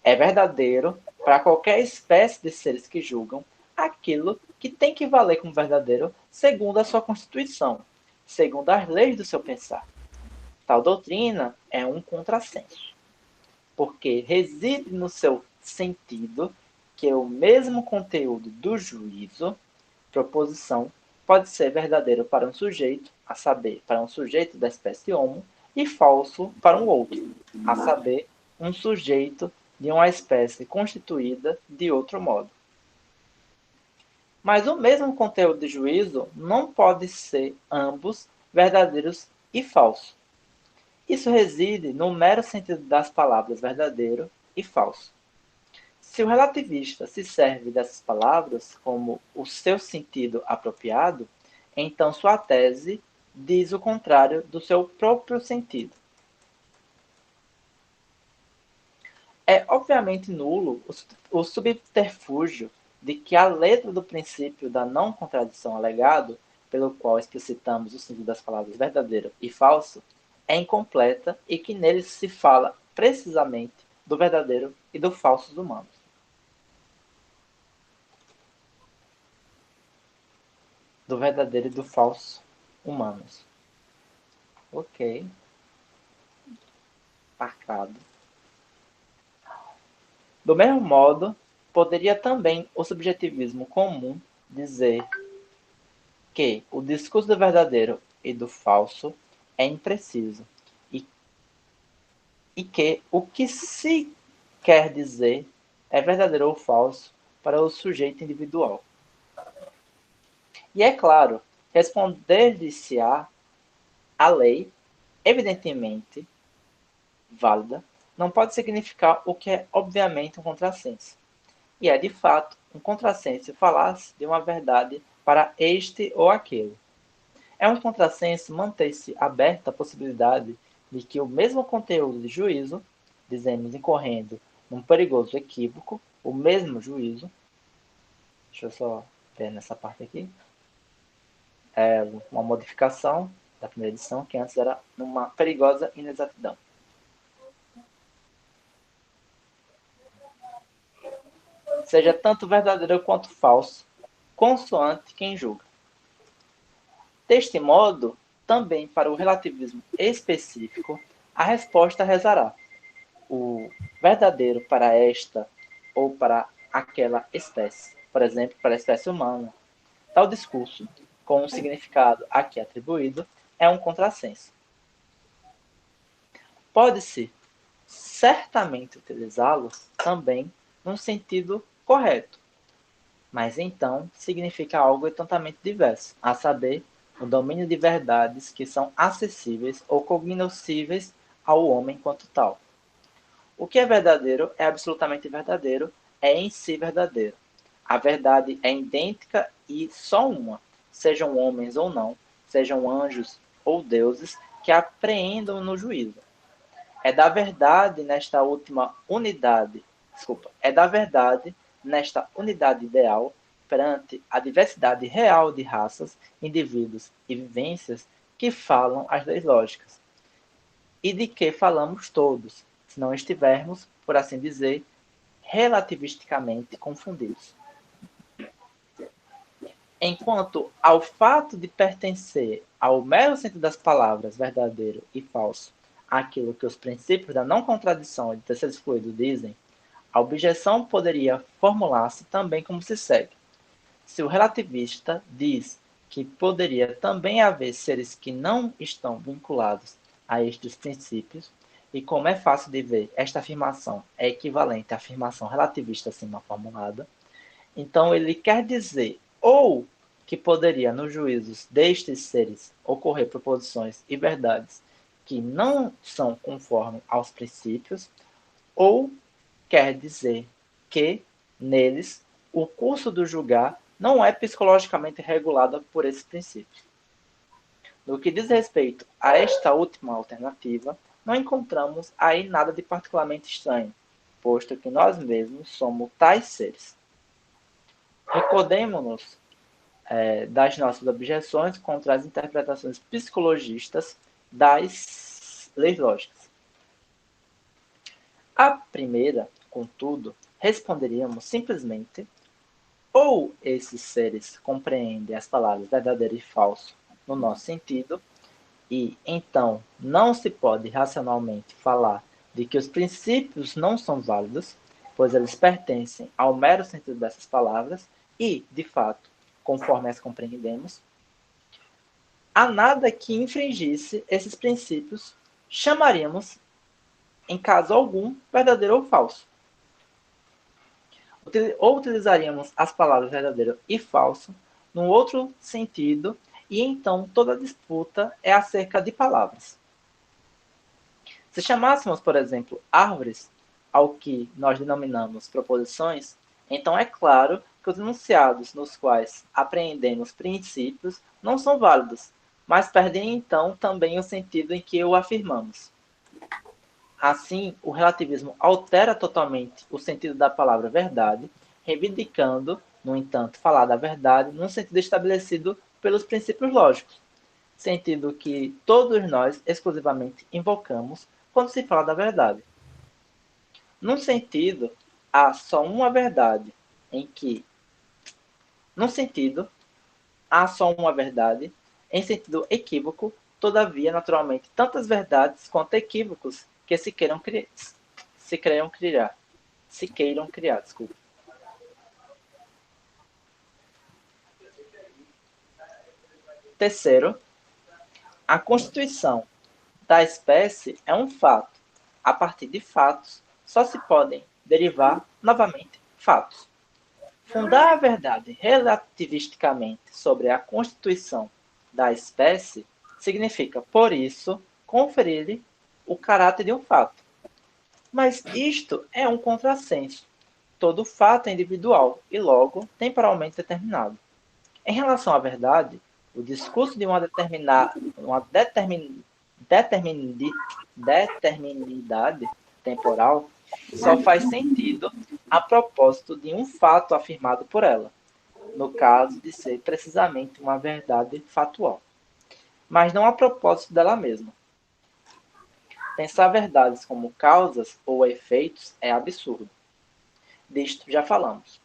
É verdadeiro para qualquer espécie de seres que julgam aquilo que tem que valer como verdadeiro segundo a sua constituição, segundo as leis do seu pensar. Tal doutrina é um contrassenso, porque reside no seu sentido que o mesmo conteúdo do juízo, proposição, pode ser verdadeiro para um sujeito, a saber, para um sujeito da espécie Homo, e falso para um outro, a saber, um sujeito de uma espécie constituída de outro modo. Mas o mesmo conteúdo de juízo não pode ser ambos verdadeiros e falso. Isso reside no mero sentido das palavras verdadeiro e falso. Se o relativista se serve dessas palavras como o seu sentido apropriado, então sua tese diz o contrário do seu próprio sentido. É obviamente nulo o subterfúgio de que a letra do princípio da não contradição alegado, pelo qual explicitamos o sentido das palavras verdadeiro e falso, é incompleta e que nele se fala precisamente do verdadeiro e do falso humanos. Do verdadeiro e do falso humanos. Ok. Marcado. Do mesmo modo, poderia também o subjetivismo comum dizer que o discurso do verdadeiro e do falso é impreciso e que o que se quer dizer é verdadeiro ou falso para o sujeito individual. E é claro, responder-lhe-se-á a lei, evidentemente válida, não pode significar o que é obviamente um contrassenso. E é, de fato, um contrassenso falar-se de uma verdade para este ou aquele. É um contrassenso manter-se aberta a possibilidade de que o mesmo conteúdo de juízo, dizemos incorrendo num perigoso equívoco, o mesmo juízo, deixa eu só ver nessa parte aqui, é uma modificação da primeira edição, que antes era uma perigosa inexatidão. Seja tanto verdadeiro quanto falso, consoante quem julga. Deste modo, também para o relativismo específico, a resposta rezará: o verdadeiro para esta ou para aquela espécie, por exemplo, para a espécie humana. Tal discurso, com o significado aqui atribuído, é um contrassenso. Pode-se certamente utilizá-lo também num sentido correto, mas então significa algo totalmente diverso, a saber, o domínio de verdades que são acessíveis ou cognoscíveis ao homem enquanto tal. O que é verdadeiro é absolutamente verdadeiro, é em si verdadeiro. A verdade é idêntica e só uma, sejam homens ou não, sejam anjos ou deuses, que apreendam no juízo. É da verdade nesta última unidade, é da verdade nesta unidade ideal perante a diversidade real de raças, indivíduos e vivências que falam as leis lógicas. E de que falamos todos, se não estivermos, por assim dizer, relativisticamente confundidos. Enquanto ao fato de pertencer ao mero sentido das palavras verdadeiro e falso, aquilo que os princípios da não contradição e de terceiro excluído dizem, a objeção poderia formular-se também como se segue. Se o relativista diz que poderia também haver seres que não estão vinculados a estes princípios, e como é fácil de ver, esta afirmação é equivalente à afirmação relativista acima formulada, então ele quer dizer ou que poderia nos juízos destes seres ocorrer proposições e verdades que não são conforme aos princípios, ou quer dizer que neles o curso do julgar não é psicologicamente regulado por esses princípios. No que diz respeito a esta última alternativa, não encontramos aí nada de particularmente estranho, posto que nós mesmos somos tais seres. Recordemos-nos das nossas objeções contra as interpretações psicologistas das leis lógicas. A primeira, contudo, responderíamos simplesmente: ou esses seres compreendem as palavras verdadeiro e falso no nosso sentido, e então não se pode racionalmente falar de que os princípios não são válidos, pois eles pertencem ao mero sentido dessas palavras e, de fato, conforme as compreendemos, a nada que infringisse esses princípios chamaríamos, em caso algum, verdadeiro ou falso. Ou utilizaríamos as palavras verdadeiro e falso num outro sentido, e então toda disputa é acerca de palavras. Se chamássemos, por exemplo, árvores ao que nós denominamos proposições, então é claro que os enunciados nos quais apreendemos princípios não são válidos, mas perdem então também o sentido em que o afirmamos. Assim, o relativismo altera totalmente o sentido da palavra verdade, reivindicando, no entanto, falar da verdade num sentido estabelecido pelos princípios lógicos, sentido que todos nós exclusivamente invocamos quando se fala da verdade. Num sentido, há só uma verdade, em que, num sentido, há só uma verdade, em sentido equívoco, todavia, naturalmente, tantas verdades quanto equívocos que se queiram criar, desculpa. Terceiro, a constituição da espécie é um fato. A partir de fatos, só se podem derivar, novamente, fatos. Fundar a verdade relativisticamente sobre a constituição da espécie significa, por isso, conferir-lhe o caráter de um fato. Mas isto é um contrassenso. Todo fato é individual e, logo, temporalmente determinado. Em relação à verdade, o discurso de uma determinidade temporal só faz sentido a propósito de um fato afirmado por ela, no caso de ser precisamente uma verdade fatual, mas não a propósito dela mesma. Pensar verdades como causas ou efeitos é absurdo. Disto já falamos.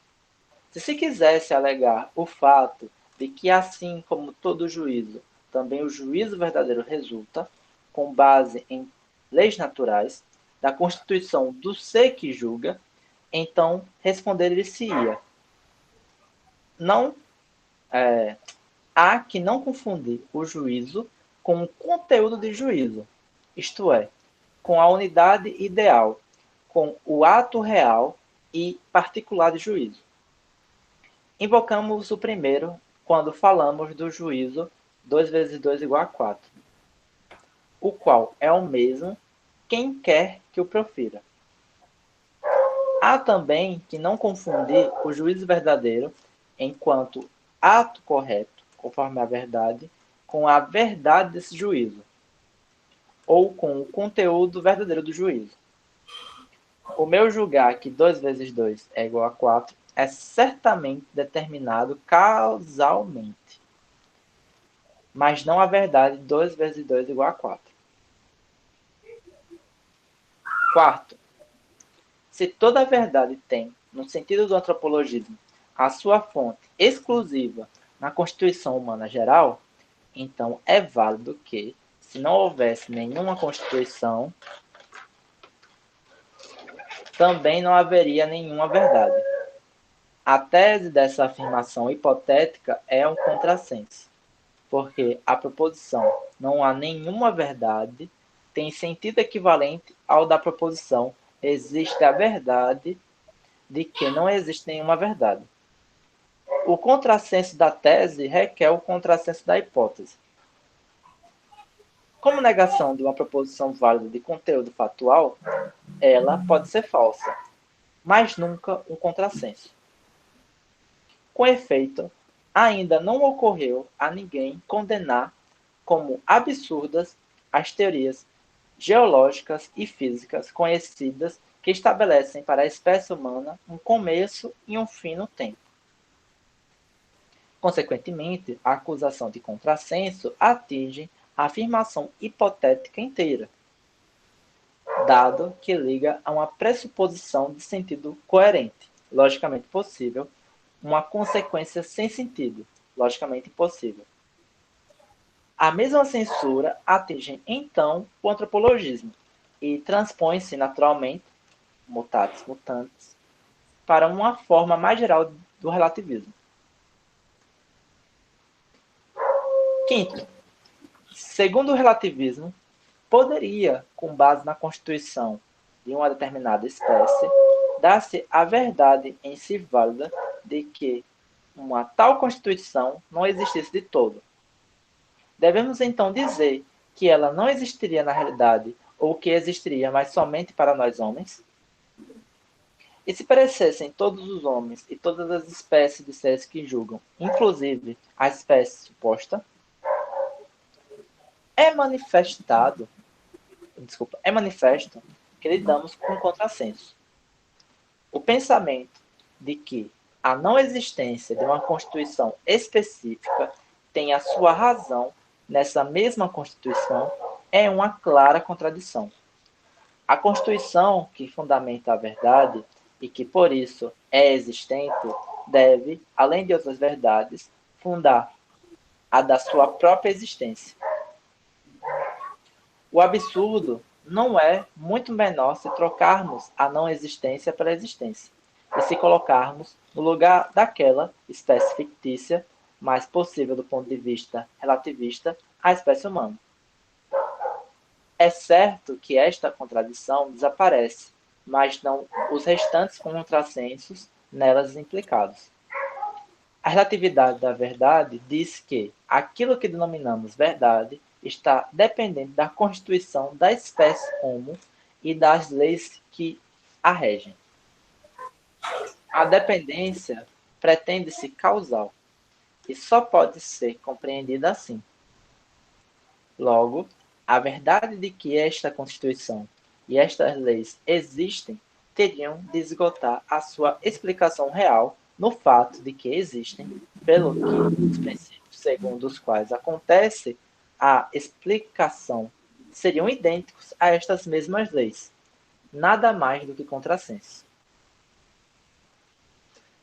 Se quisesse alegar o fato de que, assim como todo juízo, também o juízo verdadeiro resulta, com base em leis naturais, da constituição do ser que julga, então responder-lhe-se-ia: não, há que não confundir o juízo com o conteúdo de juízo, isto é, com a unidade ideal, com o ato real e particular de juízo. Invocamos o primeiro quando falamos do juízo 2 vezes 2 igual a 4, o qual é o mesmo quem quer que o profira. Há também que não confundir o juízo verdadeiro, enquanto ato correto, conforme a verdade, com a verdade desse juízo, ou com o conteúdo verdadeiro do juízo. O meu julgar que 2 vezes 2 é igual a 4 é certamente determinado causalmente, mas não a verdade 2 vezes 2 é igual a 4. Quarto, se toda a verdade tem, no sentido do antropologismo, a sua fonte exclusiva na constituição humana geral, então é válido que, se não houvesse nenhuma constituição, também não haveria nenhuma verdade. A tese dessa afirmação hipotética é um contrassenso, porque a proposição "não há nenhuma verdade" tem sentido equivalente ao da proposição "existe a verdade" de que não existe nenhuma verdade. O contrassenso da tese requer o contrassenso da hipótese. Como negação de uma proposição válida de conteúdo factual, ela pode ser falsa, mas nunca um contrassenso. Com efeito, ainda não ocorreu a ninguém condenar como absurdas as teorias geológicas e físicas conhecidas que estabelecem para a espécie humana um começo e um fim no tempo. Consequentemente, a acusação de contrassenso atinge a afirmação hipotética inteira, dado que liga a uma pressuposição de sentido coerente, logicamente possível, uma consequência sem sentido, logicamente impossível. A mesma censura atinge, então, o antropologismo e transpõe-se naturalmente, mutatis mutandis, para uma forma mais geral do relativismo. Quinto, segundo o relativismo, poderia, com base na constituição de uma determinada espécie, dar-se a verdade em si válida de que uma tal constituição não existisse de todo. Devemos então dizer que ela não existiria na realidade ou que existiria, mas somente para nós homens? E se perecessem todos os homens e todas as espécies de seres que julgam, inclusive a espécie suposta? É manifesto que lidamos com contrassenso. O pensamento de que a não existência de uma Constituição específica tem a sua razão nessa mesma Constituição é uma clara contradição. A Constituição que fundamenta a verdade e que por isso é existente deve, além de outras verdades, fundar a da sua própria existência. O absurdo não é muito menor se trocarmos a não existência pela existência e se colocarmos no lugar daquela espécie fictícia, mais possível do ponto de vista relativista, a espécie humana. É certo que esta contradição desaparece, mas não os restantes contrassensos nelas implicados. A relatividade da verdade diz que aquilo que denominamos verdade está dependente da constituição da espécie Homo e das leis que a regem. A dependência pretende-se causal e só pode ser compreendida assim. Logo, a verdade de que esta Constituição e estas leis existem teriam de esgotar a sua explicação real no fato de que existem, pelo que os princípios segundo os quais acontece a explicação seriam idênticos a estas mesmas leis, nada mais do que contrassenso.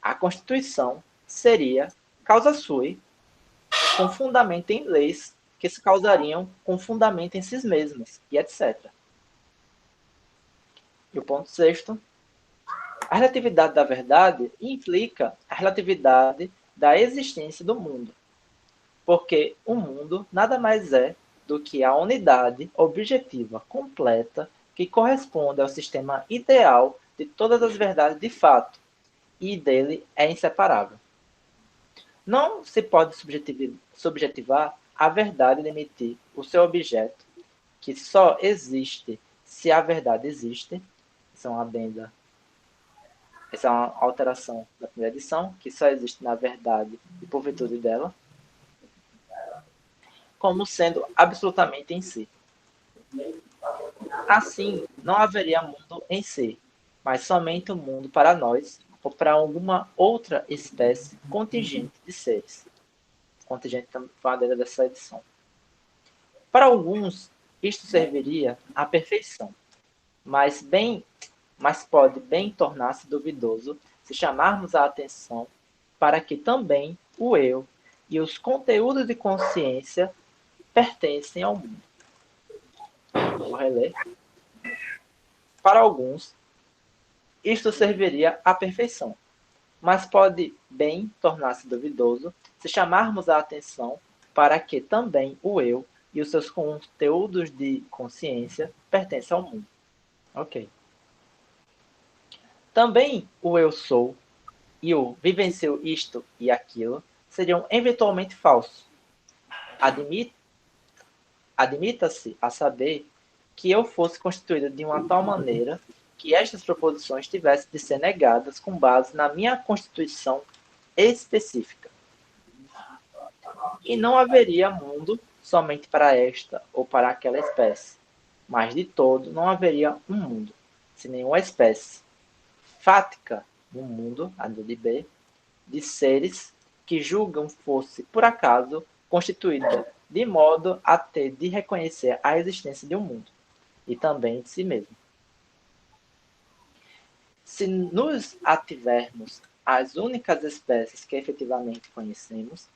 A Constituição seria causa sui, com fundamento em leis que se causariam com fundamento em si mesmas, e etc. E o ponto sexto, a relatividade da verdade implica a relatividade da existência do mundo, porque o mundo nada mais é do que a unidade objetiva completa que corresponde ao sistema ideal de todas as verdades de fato, e dele é inseparável. Não se pode subjetivar a verdade e limitar o seu objeto, que só existe se a verdade existe. Isso é uma adenda. Essa é uma alteração da primeira edição, que só existe na verdade e por virtude dela, como sendo absolutamente em si. Assim, não haveria mundo em si, mas somente um mundo para nós ou para alguma outra espécie contingente de seres. Contingente também foi uma adenda dessa edição. Para alguns, isto serviria à perfeição, mas pode bem tornar-se duvidoso se chamarmos a atenção para que também o eu e os conteúdos de consciência pertencem ao mundo. Vou reler. Para alguns, isto serviria à perfeição, mas pode bem tornar-se duvidoso se chamarmos a atenção para que também o eu e os seus conteúdos de consciência pertencem ao mundo. Ok. Também o eu sou e o vivencio isto e aquilo seriam eventualmente falsos. Admita-se a saber que eu fosse constituído de uma tal maneira que estas proposições tivessem de ser negadas com base na minha constituição específica. E não haveria mundo somente para esta ou para aquela espécie, mas de todo não haveria um mundo, se nenhuma espécie fática no mundo, a de B, de seres que julgam fosse, por acaso, constituída de modo a ter de reconhecer a existência de um mundo, e também de si mesmo. Se nos ativermos às únicas espécies que efetivamente conhecemos,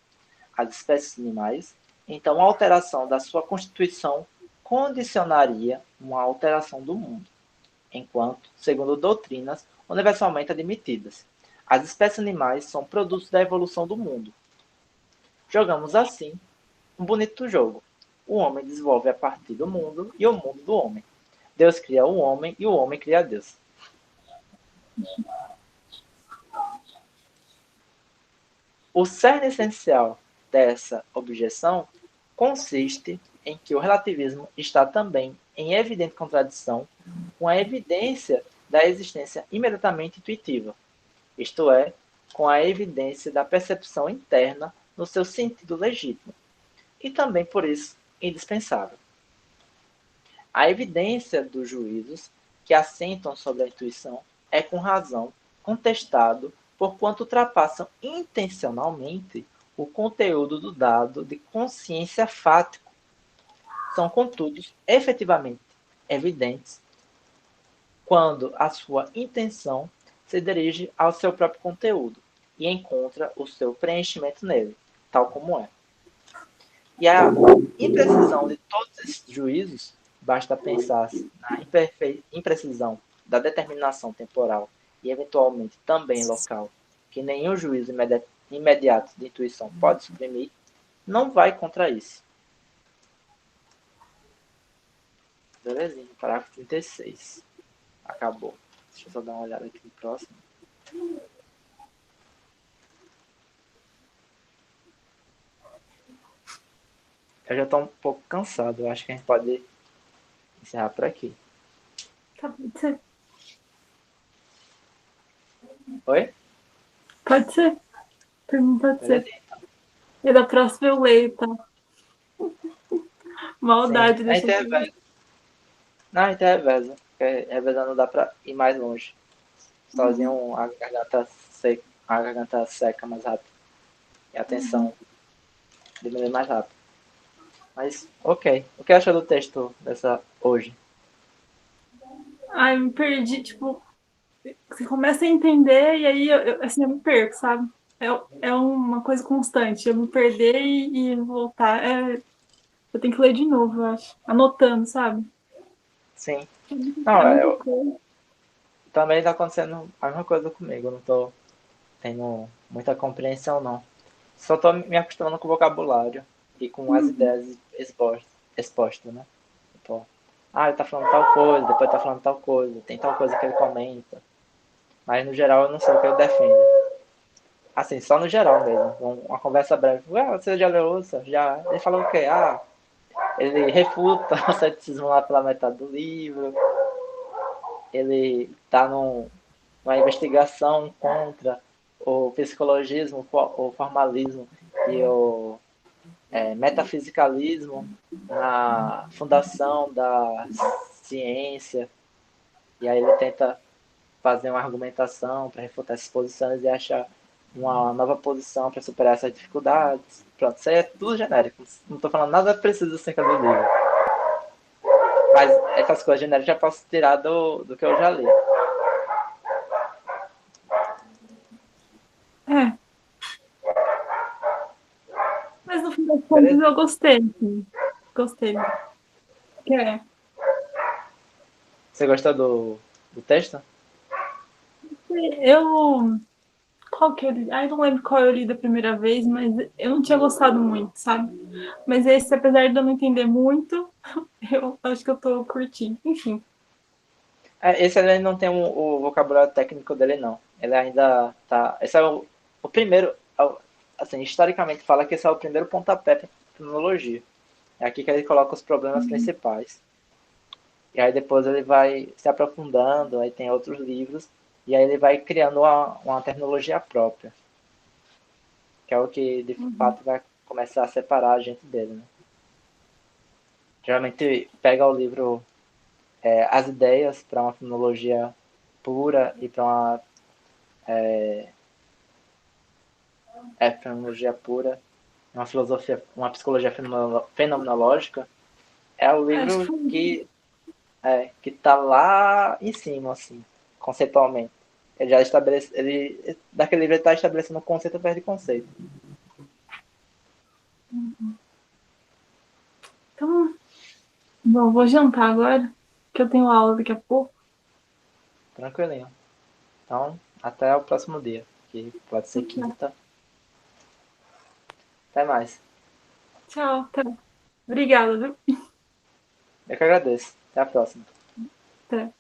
as espécies animais, então a alteração da sua constituição condicionaria uma alteração do mundo, enquanto, segundo doutrinas universalmente admitidas, as espécies animais são produtos da evolução do mundo. Jogamos assim um bonito jogo. O homem desenvolve a partir do mundo e o mundo do homem. Deus cria o homem e o homem cria Deus. O cerne essencial dessa objeção consiste em que o relativismo está também em evidente contradição com a evidência da existência imediatamente intuitiva, isto é, com a evidência da percepção interna no seu sentido legítimo, e também, por isso, indispensável. A evidência dos juízos que assentam sobre a intuição é, com razão, contestado porquanto ultrapassam intencionalmente o conteúdo do dado de consciência fático. São, contudo, efetivamente evidentes quando a sua intenção se dirige ao seu próprio conteúdo e encontra o seu preenchimento nele, tal como é. E a imprecisão de todos esses juízos, basta pensar na imprecisão da determinação temporal e eventualmente também local, que nenhum juízo imediato de intuição pode suprimir, não vai contra isso. Belezinha, parágrafo 36. Acabou. Deixa eu só dar uma olhada aqui no próximo. Eu já estou um pouco cansado. Eu acho que a gente pode encerrar por aqui. Tá, pode ser. Oi? Pode ser. Pergunta pode ser. Beleza, então. E da próxima eu leio, tá? Maldade, Sim. A deixa gente eu reveza. Não, a gente reveza. Porque revezando dá pra ir mais longe. Sozinho a garganta seca mais rápido. E a tensão diminui mais rápido. Mas, ok. O que achou do texto dessa hoje? Ai, me perdi, tipo, você começa a entender e aí assim, eu me perco, sabe? É uma coisa constante, eu me perder e voltar. Eu tenho que ler de novo, eu acho. Anotando, sabe? Sim. É Não, muita coisa. também está acontecendo a mesma coisa comigo. Eu não estou tendo muita compreensão, não. Só estou me acostumando com o vocabulário e com as ideias expostas, né? Tipo, ele tá falando tal coisa, depois tá falando tal coisa, tem tal coisa que ele comenta. Mas no geral eu não sei o que ele defende. Assim, só no geral mesmo. Uma conversa breve. Você já leu isso? Já. Ele falou o quê? Ele refuta o ceticismo lá pela metade do livro. Ele tá numa investigação contra o psicologismo, o formalismo e o metafisicalismo na fundação da ciência. E aí ele tenta fazer uma argumentação para refutar essas posições e achar uma nova posição para superar essas dificuldades. Pronto, isso aí é tudo genérico. Não estou falando nada preciso acerca do livro. Mas essas coisas genéricas já posso tirar do que eu já li. É. Mas no fim das contas Beleza? eu gostei. Assim. Gostei. Que é. Você gostou do texto? Eu. Qual que eu li? Ai, não lembro qual eu li da primeira vez, mas eu não tinha gostado muito, sabe? Mas esse, apesar de eu não entender muito, eu acho que eu tô curtindo. Enfim. Esse ele não tem o vocabulário técnico dele, não. Ele ainda tá. Esse é o primeiro. Assim, historicamente fala que esse é o primeiro pontapé para tecnologia. É aqui que ele coloca os problemas principais. E aí depois ele vai se aprofundando, aí tem outros livros, e aí ele vai criando uma tecnologia própria. Que é o que de fato vai começar a separar a gente dele. Né? Geralmente pega o livro as ideias para uma fenomenologia pura e para uma fenomenologia pura, uma filosofia, uma psicologia fenomenológica, é o Acho livro que que está lá em cima, assim, conceitualmente. Ele já estabelece, daquele livro ele está estabelecendo conceito atrás de conceito. então, bom, vou jantar agora, que eu tenho aula daqui a pouco. Tranquilinho. Então, até o próximo dia, que pode ser quinta. Até mais. Tchau, tá. Obrigada, viu? Eu que agradeço. Até a próxima. Até.